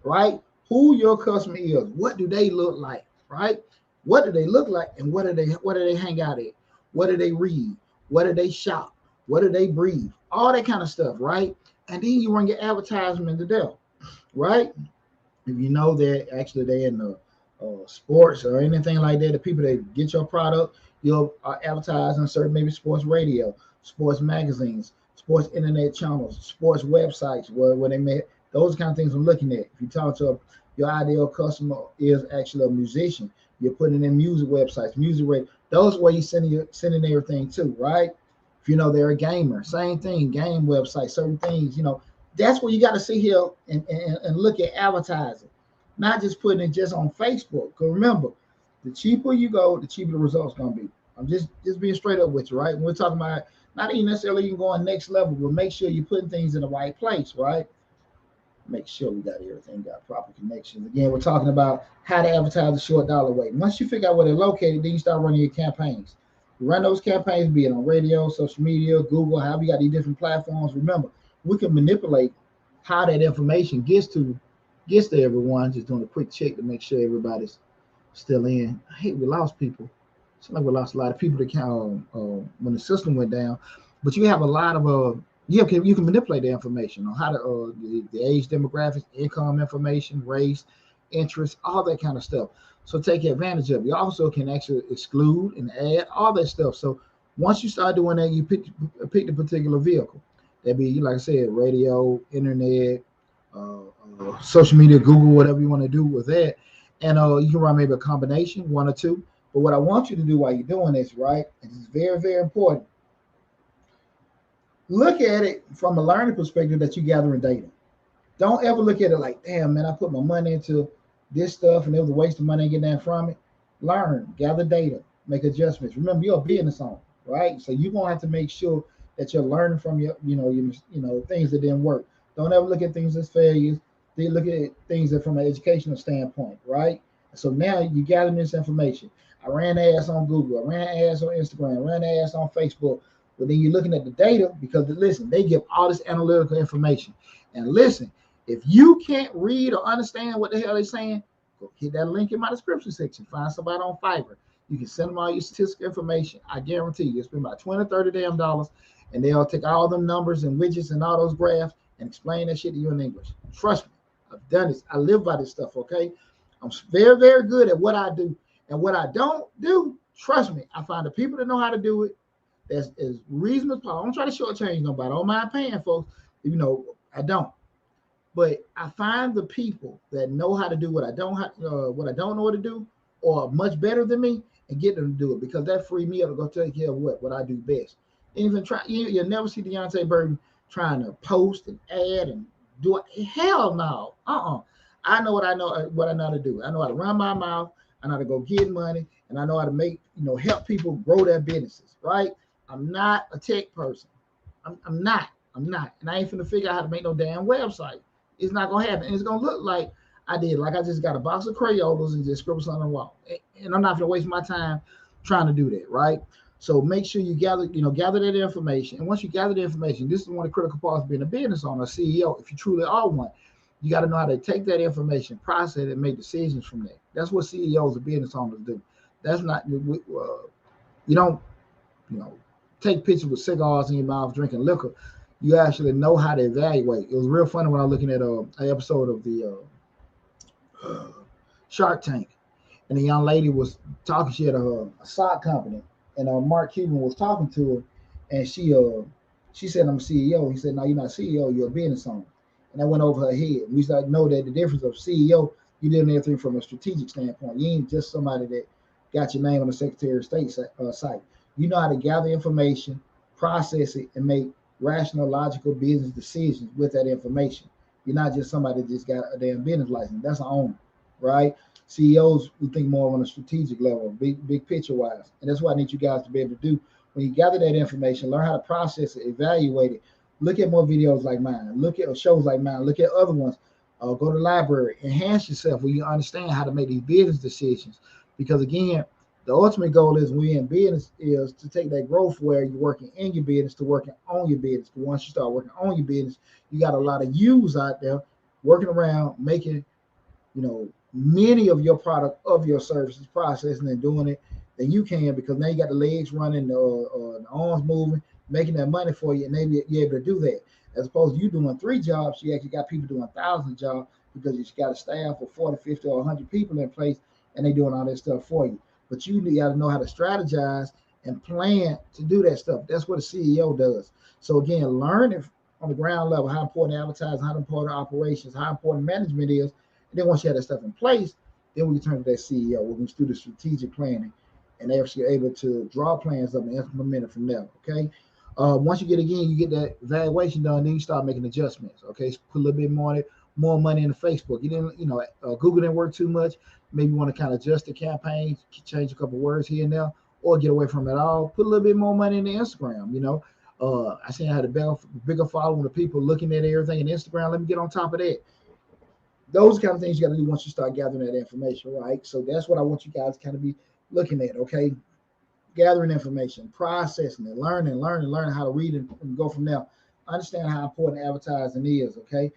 right? Who your customer is. What do they look like, right? What do they look like, and what do they hang out at? What do they read? What do they shop? What do they breathe? All that kind of stuff, right? And then you run your advertisement to them, right? If you know that actually they're in the sports or anything like that, the people that get your product, you'll advertise on certain maybe sports radio, sports magazines, sports internet channels, sports websites where they met. Those kind of things I'm looking at. If you talk to your ideal customer is actually a musician, you're putting in music websites, music radio. Those where you're sending everything to, right? If they're a gamer, same thing, game website, certain things, that's where you got to sit here and look at advertising, not just putting it just on Facebook. Because remember, the cheaper you go, the cheaper the results going to be. I'm just being straight up with you, right? When we're talking about not even necessarily even going next level, but make sure you're putting things in the right place, right? Make sure we got everything, got proper connections. Again, we're talking about how to advertise the short dollar way. Once you figure out where they're located, then you start running your campaigns. You run those campaigns, be it on radio, social media, Google, however you got these different platforms. Remember, we can manipulate how that information gets to everyone. Just doing a quick check to make sure everybody's still in. I hate we lost people. It's like we lost a lot of people that when the system went down. But you have a lot of you can manipulate the information on how to the age demographics, income information, race, interest, all that kind of stuff. So take advantage of it. You also can actually exclude and add all that stuff. So once you start doing that, you pick the particular vehicle. That'd be, like I said, radio, internet, social media, Google, whatever you want to do with that. And you can run maybe a combination, one or two. But what I want you to do while you're doing this, right, and it's very, very important, look at it from a learning perspective that you're gathering data. Don't ever look at it like, damn, man, I put my money into this stuff and it was a waste of money and get that from it. Learn, gather data, make adjustments. Remember, you're a business owner, right? So you're gonna have to make sure that you're learning from your things that didn't work. Don't ever look at things as failures. they look at things that from an educational standpoint, right? So now you gather this information. I ran ads on Google, I ran ads on Instagram, I ran ads on Facebook. But then you're looking at the data because listen, they give all this analytical information. And listen, if you can't read or understand what the hell they're saying, go hit that link in my description section. Find somebody on Fiverr. You can send them all your statistical information. I guarantee you, it's been about 20 or 30 damn dollars, and they'll take all them numbers and widgets and all those graphs and explain that shit to you in English. Trust me, I've done this. I live by this stuff, okay? I'm very, very good at what I do. And what I don't do, trust me, I find the people that know how to do it that's as reasonable as possible. I don't try to shortchange nobody. I don't mind paying folks. I don't. But I find the people that know how to do what I don't know what to do, or much better than me, and get them to do it, because that free me up to go take care of what I do best. Even try, you'll never see Deonte Burden trying to post and add and do it. Hell no. I know what I know how to do. I know how to run my mouth. I know how to go get money, and I know how to make help people grow their businesses. Right? I'm not a tech person. I'm not, and I ain't finna figure out how to make no damn website. It's not gonna happen. And it's gonna look like I just got a box of Crayolas and just scribble something on the wall. And I'm not gonna waste my time trying to do that, right? So make sure you gather that information. And once you gather the information, this is one of the critical parts of being a business owner, a CEO. If you truly are one, you got to know how to take that information, process it, and make decisions from that. That's what CEOs and business owners do. That's not you don't take pictures with cigars in your mouth, drinking liquor. You actually know how to evaluate. It was real funny when I was looking at an episode of the Shark Tank, and the young lady was talking. She had a sock company, and Mark Cuban was talking to her, and she said, "I'm a CEO." He said, "No, you're not a CEO. You're a business owner." And that went over her head. We started to know that the difference of CEO, you did everything from a strategic standpoint. You ain't just somebody that got your name on the Secretary of State site. You know how to gather information, process it, and make rational, logical business decisions with that information. You're not just somebody that just got a damn business license. That's an owner, right? CEOs, we think more on a strategic level, big picture wise. And that's what I need you guys to be able to do. When you gather that information, learn how to process it, evaluate it. Look at more videos like mine. Look at shows like mine. Look at other ones. Go to the library. Enhance yourself where you understand how to make these business decisions. Because again, the ultimate goal is when you're in business is to take that growth where you're working in your business to working on your business. But once you start working on your business, you got a lot of yous out there working around making, many of your product of your services, processing and doing it than you can, because now you got the legs running, the arms moving, making that money for you, and maybe you're able to do that. As opposed to you doing 3 jobs, you actually got people doing 1,000 jobs because you got a staff of 40, 50, or 100 people in place, and they're doing all that stuff for you. But you got to know how to strategize and plan to do that stuff. That's what a CEO does. So again, learn it on the ground level, how important advertising, how important operations, how important management is. And then once you have that stuff in place, then we can turn to that CEO. We can do the strategic planning and actually able to draw plans up and implement it from there. Okay. Once you get that evaluation done, then you start making adjustments. Okay. So put a little bit more money into Facebook. You didn't, Google didn't work too much. Maybe you want to kind of adjust the campaign, change a couple words here and there, or get away from it all. Put a little bit more money into Instagram. I seen I had a bigger following of people looking at everything in Instagram. Let me get on top of that. Those kind of things you got to do once you start gathering that information, right? So that's what I want you guys to kind of be looking at, okay? Gathering information, processing it, learning how to read and go from there. Understand how important advertising is, okay?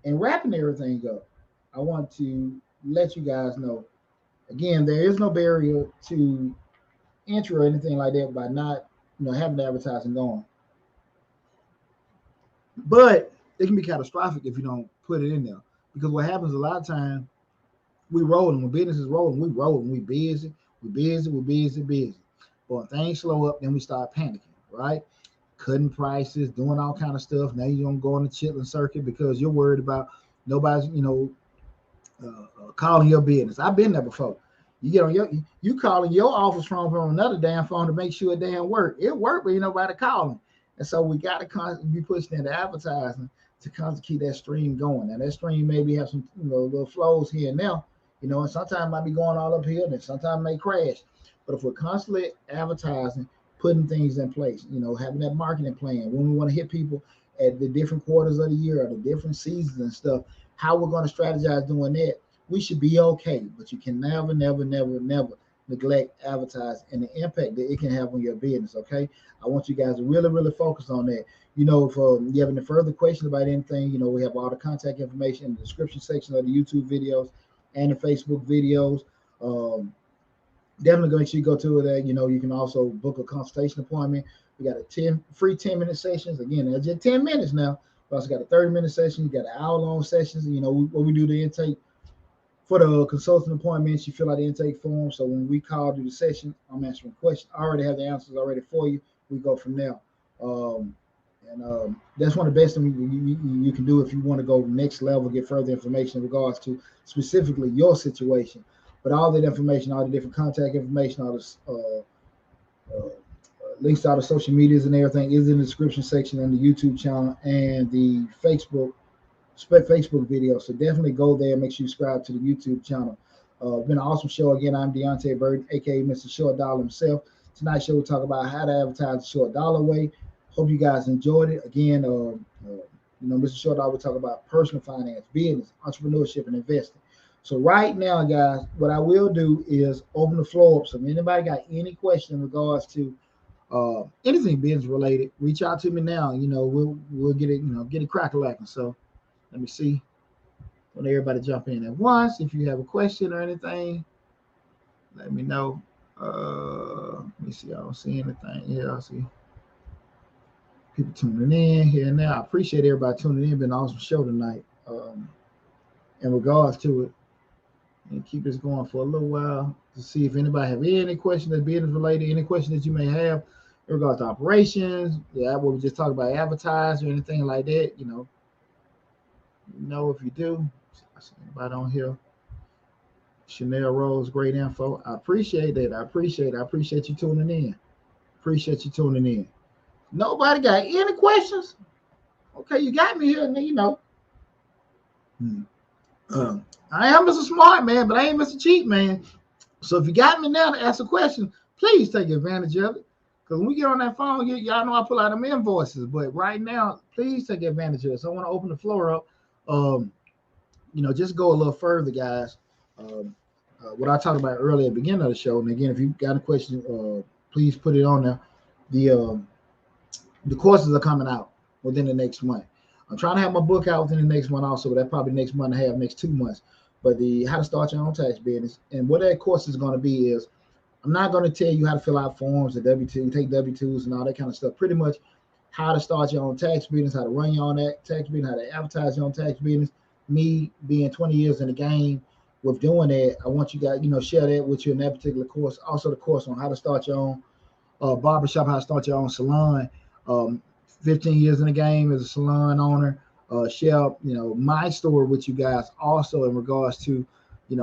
And wrapping everything up, I want to let you guys know, again, there is no barrier to entry or anything like that by not, having the advertising going. But it can be catastrophic if you don't put it in there. Because what happens a lot of times, we rolling. When business is rolling, we rolling. We busy. But when things slow up, then we start panicking, right? Cutting prices, doing all kind of stuff. Now you don't go on the chitlin circuit because you're worried about nobody's, calling your business. I've been there before. You get on you calling your office phone from another damn phone to make sure it damn work. It worked, but ain't nobody calling. And so we got to constantly be pushing into advertising to constantly keep that stream going. And that stream maybe have some little flows here and there, and sometimes it might be going all uphill, and sometimes it may crash. But if we're constantly advertising, putting things in place, having that marketing plan when we want to hit people at the different quarters of the year or the different seasons and stuff, how we're going to strategize doing that, we should be okay. But you can never, never, never, never neglect advertise and the impact that it can have on your business. Okay, I want you guys to really, really focus on that. If you have any further questions about anything, we have all the contact information in the description section of the YouTube videos and the Facebook videos. Definitely make sure you go to it. You can also book a consultation appointment. We got a free 10-minute sessions. Again, that's just 10 minutes now. We also got a 30-minute session. You got an hour-long sessions. Where we do the intake for the consulting appointments. You fill out the intake form. So when we call do the session, I'm answering questions. I already have the answers already for you. We go from there. That's one of the best things you can do if you want to go next level, get further information in regards to specifically your situation. But all that information, all the different contact information, all the links to all the social medias and everything is in the description section on the YouTube channel and the Facebook video. So definitely go there and make sure you subscribe to the YouTube channel. Been an awesome show. Again, I'm Deonte Burden, aka Mr. Short Dollar himself. Tonight's show we'll talk about how to advertise the short dollar way. Hope you guys enjoyed it. Again, Mr. Short Dollar will talk about personal finance, business, entrepreneurship, and investing. So right now, guys, what I will do is open the floor up. So if anybody got any question in regards to anything business related, reach out to me now. We'll get it crack-a-lacking. So let me see. Want everybody jump in at once. If you have a question or anything, let me know. Let me see. I don't see anything here. I see people tuning in here and now. I appreciate everybody tuning in. Been an awesome show tonight. In regards to it, and keep this going for a little while to see if anybody have any questions that business related, any questions that you may have in regards to operations. Yeah, what we just talked about, advertise or anything like that. If you do. I see anybody on here. Chanel Rose, great info. I appreciate that. I appreciate you tuning in. Nobody got any questions? Okay, you got me here, and I am Mr. Smart Man, but I ain't Mr. Cheap Man. So if you got me now to ask a question, please take advantage of it. Because when we get on that phone, y'all know I pull out them invoices. But right now, please take advantage of it. So I want to open the floor up. Just go a little further, guys. What I talked about earlier at the beginning of the show. And again, if you got a question, please put it on there. The courses are coming out within the next month. I'm trying to have my book out within the next month also, but that probably next month and a half, next 2 months. But the how to start your own tax business. And what that course is going to be is, I'm not going to tell you how to fill out forms, the W-2, take W-2s and all that kind of stuff. Pretty much how to start your own tax business, how to run your own tax business, how to advertise your own tax business. Me being 20 years in the game with doing that, I want you guys, share that with you in that particular course. Also the course on how to start your own barbershop, how to start your own salon. 15 years in the game as a salon owner. Share, my story with you guys also in regards to,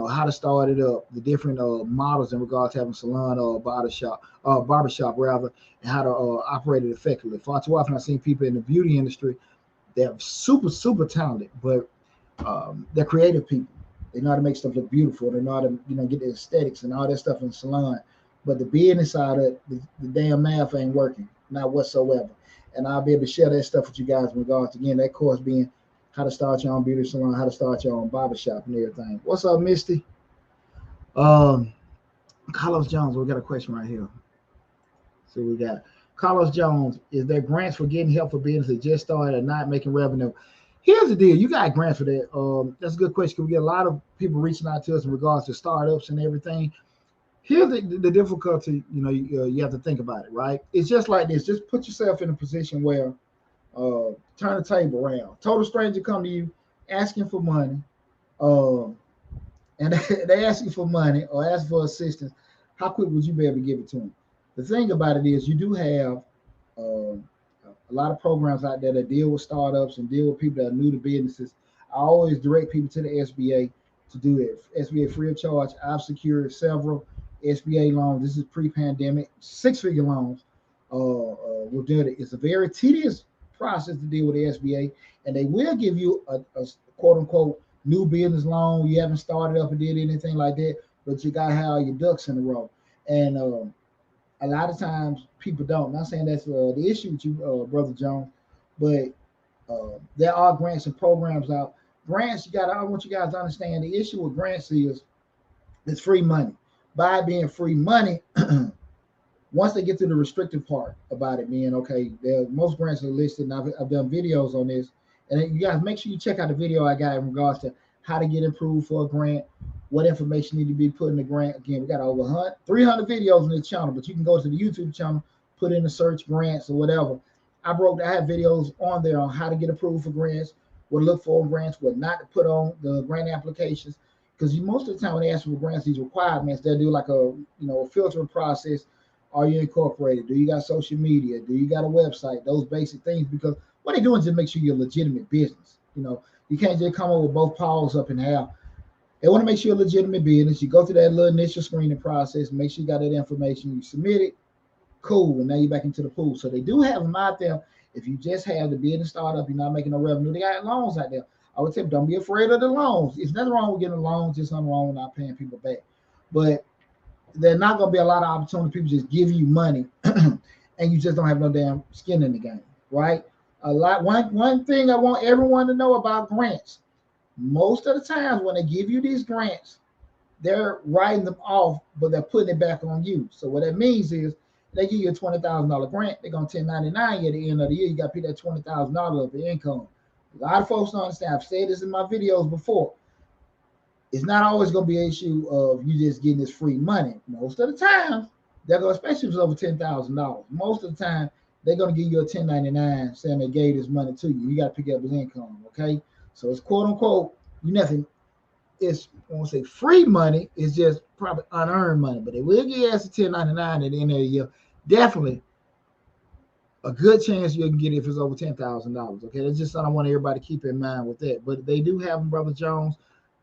how to start it up, the different models in regards to having salon or barbershop rather, and how to operate it effectively. Far too often I've seen people in the beauty industry, they're super, super talented, but they're creative people. They know how to make stuff look beautiful. They know how to, get the aesthetics and all that stuff in the salon. But the business side of it, the damn math ain't working, not whatsoever. And I'll be able to share that stuff with you guys in regards to, again, that course being how to start your own beauty salon, how to start your own barbershop and everything. What's up, Misty? Carlos Jones, we got a question right here. So we got Carlos Jones. Is there grants for getting help for business that just started and not making revenue? Here's the deal. You got grants for that. That's a good question. We get a lot of people reaching out to us in regards to startups and everything. Here's the difficulty, you have to think about it, right? It's just like this. Just put yourself in a position where turn the table around. Total stranger come to you asking for money, and they ask you for money or ask for assistance. How quick would you be able to give it to them? The thing about it is you do have a lot of programs out there that deal with startups and deal with people that are new to businesses. I always direct people to the SBA to do it. SBA free of charge. I've secured several SBA loans. This is pre-pandemic, 6-figure loans. We'll do it. It's a very tedious process to deal with the SBA, and they will give you a quote unquote new business loan. You haven't started up and did anything like that, but you got to have your ducks in a row. And a lot of times people don't. I'm not saying that's the issue with you, Brother Jones, but There are grants and programs out. Grants, I want you guys to understand the issue with grants is it's free money. By being free money, once they get to the restrictive part about it being okay, most grants are listed, and I've done videos on this. And you guys make sure you check out the video I got in regards to how to get approved for a grant, what information need to be put in the grant. Again, we got over 300 videos on this channel, but you can go to the YouTube channel, put in the search grants or whatever. I have videos on there on how to get approved for grants, what to look for in grants, what not to put on the grant applications. Because most of the time when they ask for grants, these requirements, they'll do like a filtering process. Are you incorporated? Do you got social media? Do you got a website? Those basic things, because what they're doing is just make sure you're a legitimate business. You can't just come up with both paws up in the air. They want to make sure you're a legitimate business. You go through that little initial screening process, make sure you got that information, you submit it, cool, and now you're back into the pool. So they do have them out there. If you just have the business startup, you're not making no revenue, they got loans out there. I would tell you, don't be afraid of the loans. There's nothing wrong with getting loans, just nothing wrong with not paying people back. But there's not going to be a lot of opportunity. People just give you money and you just don't have no damn skin in the game, right? One thing I want everyone to know about grants, most of the times when they give you these grants, they're writing them off, but they're putting it back on you. So what that means is they give you a $20,000 grant, they're going to 1099 you at the end of the year. You got to pay that $20,000 of your income. A lot of folks don't understand. I've said this in my videos before. It's not always going to be an issue of you just getting this free money. Most of the time, they're going, especially if it's over $10,000. Most of the time, they're going to give you a 1099 saying they gave this money to you. You got to pick up his income, okay? So it's quote unquote, it's, I won't say free money, it's just probably unearned money, but they will give you as a 1099 at the end of the year. Definitely a good chance you can get it if it's over $10,000. Okay, that's just something I want everybody to keep in mind with that. But they do have them, Brother Jones.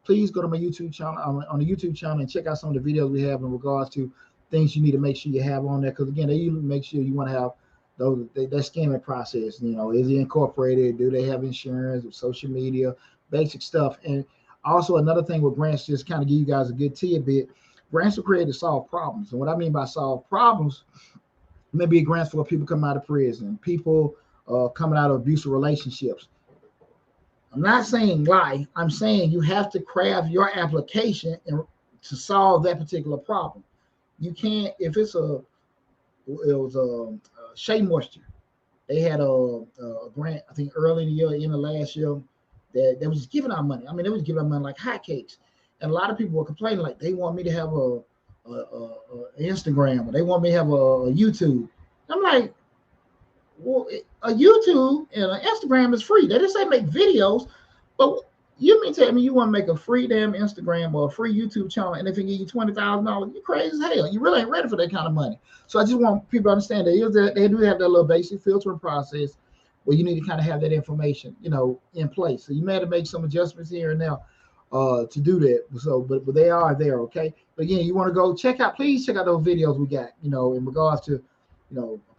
Please go to my YouTube channel, on the YouTube channel, and check out some of the videos we have in regards to things you need to make sure you have on there. Because again, they make sure you want to have that scanning process. Is it incorporated? Do they have insurance? Social media, basic stuff. And also another thing with grants, just kind of give you guys a good tidbit. Grants are created to solve problems. And what I mean by solve problems, maybe grants for people coming out of prison, people coming out of abusive relationships. I'm not saying lie. I'm saying you have to craft your application to solve that particular problem. You can't, if it was a Shea Moisture. They had a grant, I think early in the year, in the last year, that they was just giving out money. I mean, they was giving out money like hotcakes. And a lot of people were complaining, like they want me to have a Instagram, or they want me to have a YouTube. I'm like, well, a YouTube and an Instagram is free. They just say make videos, but you mean tell me you want to make a free damn Instagram or a free YouTube channel, and if it give you $20,000, you're crazy as hell. You really ain't ready for that kind of money. So I just want people to understand that they do have that little basic filtering process where you need to kind of have that information, in place. So you may have to make some adjustments here and there to do that. So, but they are there, okay? But again, you want to go please check out those videos we got, in regards to,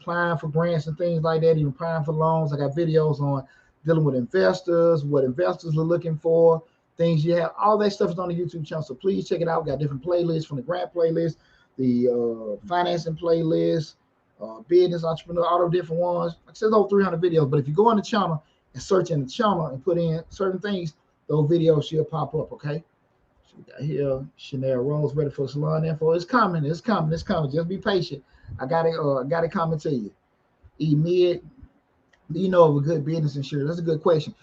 applying for grants and things like that, even applying for loans. I got videos on dealing with investors, what investors are looking for, things you have. All that stuff is on the YouTube channel, so please check it out. We got different playlists, from the grant playlist, the financing playlist, business, entrepreneur, all the different ones. Like I said, over 300 videos. But if you go on the channel and search in the channel and put in certain things, those videos should pop up, okay? So we got here, Chanel Rose, ready for salon info. It's coming. Just be patient. I got it coming to you. Emid, do you know of a good business insurance? That's a good question.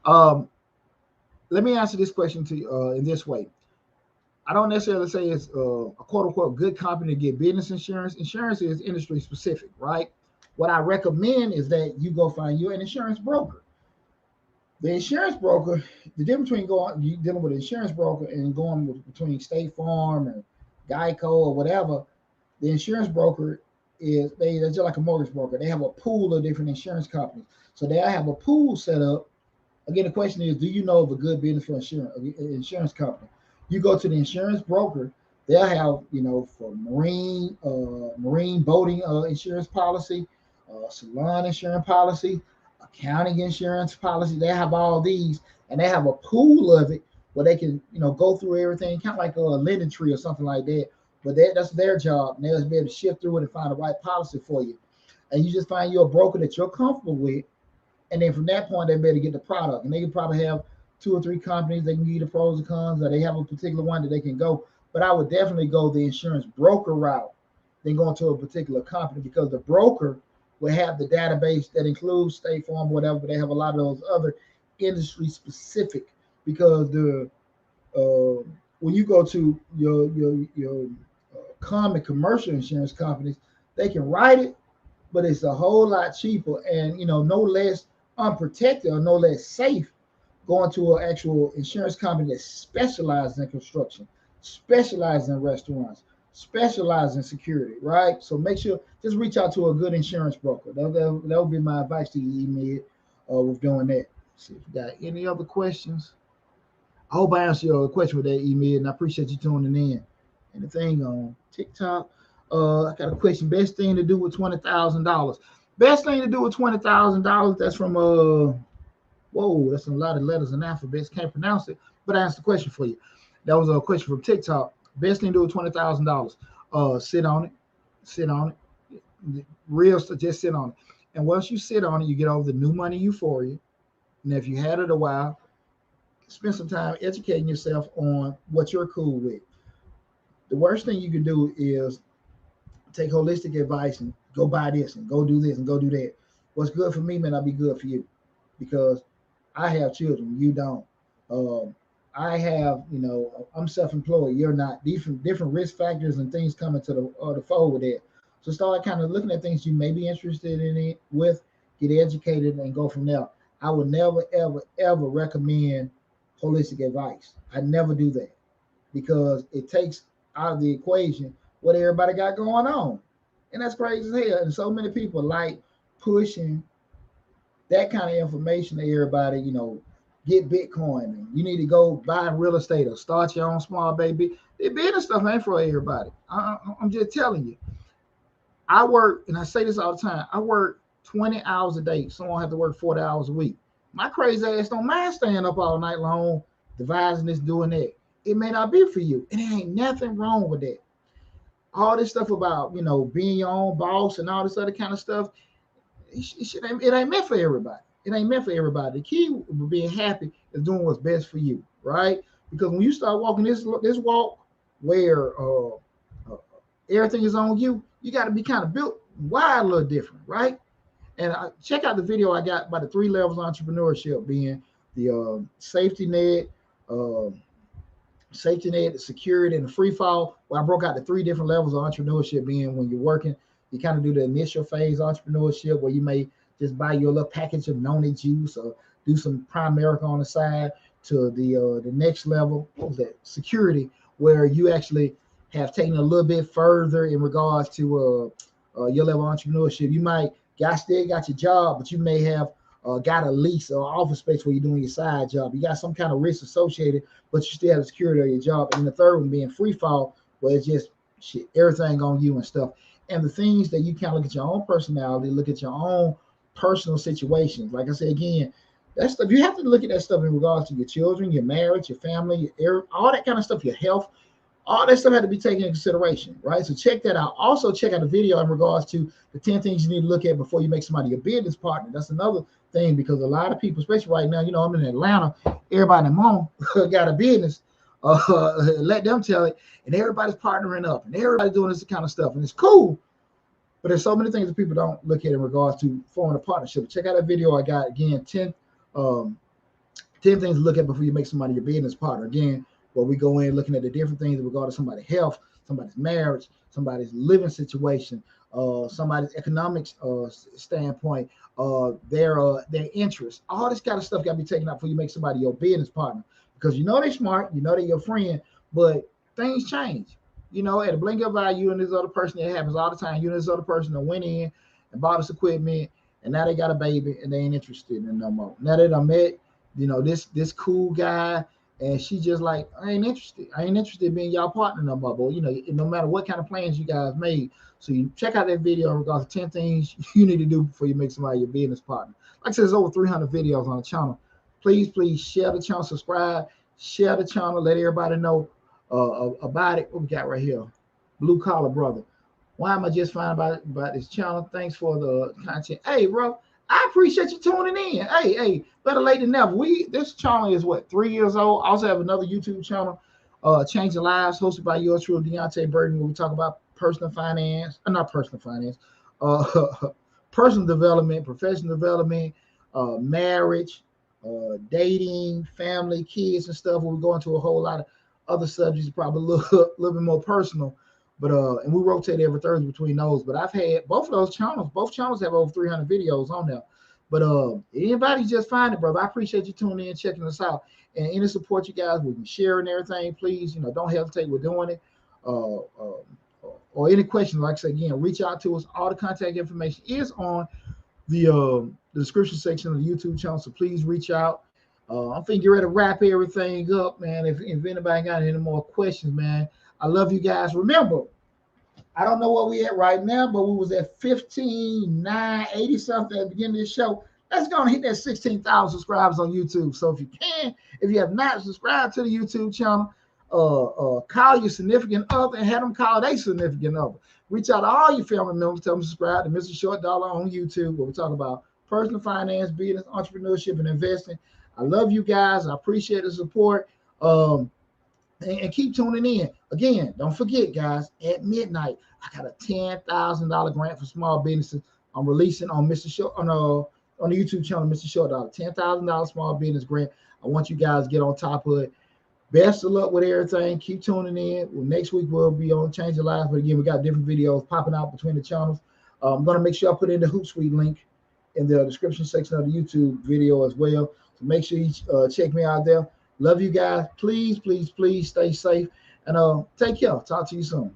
Let me answer this question to you in this way. I don't necessarily say it's a quote unquote good company to get business insurance. Insurance is industry specific, right? What I recommend is that you go find you an insurance broker. The insurance broker, the difference between dealing with an insurance broker and going between State Farm or Geico or whatever, the insurance broker they're just like a mortgage broker. They have a pool of different insurance companies. So they have a pool set up. Again, the question is, do you know of a good business for insurance company? You go to the insurance broker, they'll have, for marine boating insurance policy, salon insurance policy, accounting insurance policy. They have all these, and they have a pool of it where they can, go through everything, kind of like a lending tree or something like that. But that's their job, and they'll be able to shift through it and find the right policy for you. And you just find you a broker that you're comfortable with, And then from that point, they better get the product. And they can probably have 2 or 3 companies. They can give you the pros and cons, or they have a particular one that they can go. But I would definitely go the insurance broker route than going to a particular company, because the broker will have the database that includes State Farm, whatever, but they have a lot of those other industry specific, because the when you go to your common commercial insurance companies, they can write it, but it's a whole lot cheaper and no less unprotected or no less safe going to an actual insurance company that specializes in construction, specializes in restaurants, specializes in security, right? So make sure just reach out to a good insurance broker. That would be my advice to you, Emid, with doing that. See if you got any other questions. I hope I answered your question with that, Emid, and I appreciate you tuning in. Anything on TikTok? I got a question. Best thing to do with $20,000. Best thing to do with $20,000. That's from whoa, that's a lot of letters and alphabets. Can't pronounce it, but I answered the question for you. That was a question from TikTok. Best thing to do with $20,000. Sit on it. Sit on it. Real stuff. Just sit on it. And once you sit on it, you get over the new money euphoria. And if you had it a while, spend some time educating yourself on what you're cool with. The worst thing you can do is take holistic advice and go buy this and go do this and go do that. What's good for me may not be good for you, because I have children, you don't. I have, I'm self-employed, you're not. Different risk factors and things coming to the fold with that. So start kind of looking at things you may be interested in it with, get educated, and go from there. I would never, ever, ever recommend holistic advice. I never do that, because it takes out of the equation what everybody got going on. And that's crazy as hell. And so many people like pushing that kind of information to everybody, get Bitcoin, and you need to go buy real estate or start your own small baby. The business stuff ain't for everybody. I'm just telling you. I work, and I say this all the time, I work 20 hours a day. Someone have to work 40 hours a week. My crazy ass don't mind staying up all night long, devising this, doing that. It may not be for you. And there ain't nothing wrong with that. All this stuff about, being your own boss and all this other kind of stuff, it ain't meant for everybody. It ain't meant for everybody. The key of being happy is doing what's best for you, right? Because when you start walking this walk where everything is on you, you got to be kind of built wide a little different, right? And check out the video I got about the 3 levels of entrepreneurship, being the safety net, the security, and the free fall. Where I broke out the 3 different levels of entrepreneurship, being when you're working, you kind of do the initial phase entrepreneurship where you may just buy your little package of noni juice or do some Primerica on the side, to the next level, what was that? Security, where you actually have taken a little bit further in regards to your level of entrepreneurship. You might still got your job, but you may have got a lease or office space where you're doing your side job. You got some kind of risk associated, but you still have the security of your job. And the third one being free fall, where it's just shit, everything on you and stuff. And the things that you kind of look at your own personality, look at your own personal situations. Like I said again, that stuff, you have to look at that stuff in regards to your children, your marriage, your family, all that kind of stuff, your health. All that stuff had to be taken into consideration, right? So check that out. Also check out the video in regards to the 10 things you need to look at before you make somebody your business partner. That's another thing, because a lot of people, especially right now, I'm in Atlanta, everybody and mom got a business. Let them tell it, and everybody's partnering up, and everybody's doing this kind of stuff, and it's cool. But there's so many things that people don't look at in regards to forming a partnership. Check out that video I got, again, 10 things to look at before you make somebody your business partner. Again, where we go in looking at the different things in regard to somebody's health, somebody's marriage, somebody's living situation, somebody's economics standpoint, their interests. All this kind of stuff got to be taken out before you make somebody your business partner. Because they're smart, they're your friend, but things change. At a blink of an eye, you and this other person, it happens all the time. You and this other person that went in and bought this equipment, and now they got a baby and they ain't interested in it no more. Now they done met, this cool guy, and she just like, I ain't interested. I ain't interested in being y'all partner no more. But no matter what kind of plans you guys made. So you check out that video in regards to 10 things you need to do before you make somebody your business partner. Like I said, there's over 300 videos on the channel. Please share the channel, subscribe, share the channel, let everybody know about it. What we got right here? Blue Collar Brother. Why am I just finding about this channel? Thanks for the content. Hey, bro, I appreciate you tuning in. Hey, better late than never. This channel is what, 3 years old. I also have another YouTube channel, Changing Lives, hosted by yours truly, Deonte Burden, where we talk about personal finance, not personal finance, uh, personal development, professional development, marriage, dating, family, kids, and stuff. Where we go into a whole lot of other subjects, probably little bit more personal. But and we rotate every Thursday between those. But I've had both of those channels. Both channels have over 300 videos on there. But anybody just find it, brother. I appreciate you tuning in, checking us out, and any support you guys with sharing everything. Please, don't hesitate with doing it. Or any questions, like I said again, reach out to us. All the contact information is on the description section of the YouTube channel. So please reach out. I'm thinking you're ready to wrap everything up, man. If anybody got any more questions, man, I love you guys. Remember, I don't know where we at right now, but we was at 15,980 something at the beginning of the show. Let's go and hit that 16,000 subscribers on YouTube. So if you can, if you have not subscribed to the YouTube channel, call your significant other and have them call their significant other. Reach out to all your family members, tell them to subscribe to Mr. Short Dollar on YouTube, where we talk about personal finance, business, entrepreneurship, and investing. I love you guys. I appreciate the support. And keep tuning in. Again, don't forget, guys, at midnight, I got a $10,000 grant for small businesses. I'm releasing on Mr. Short on the YouTube channel, Mr. Short Dollar, $10,000 small business grant. I want you guys to get on top of it. Best of luck with everything. Keep tuning in. Well, next week we'll be on Change Your Lives, but again, we got different videos popping out between the channels. I'm gonna make sure I put in the Hootsuite link in the description section of the YouTube video as well. So make sure you check me out there. Love you guys. Please, please, please stay safe and take care. Talk to you soon.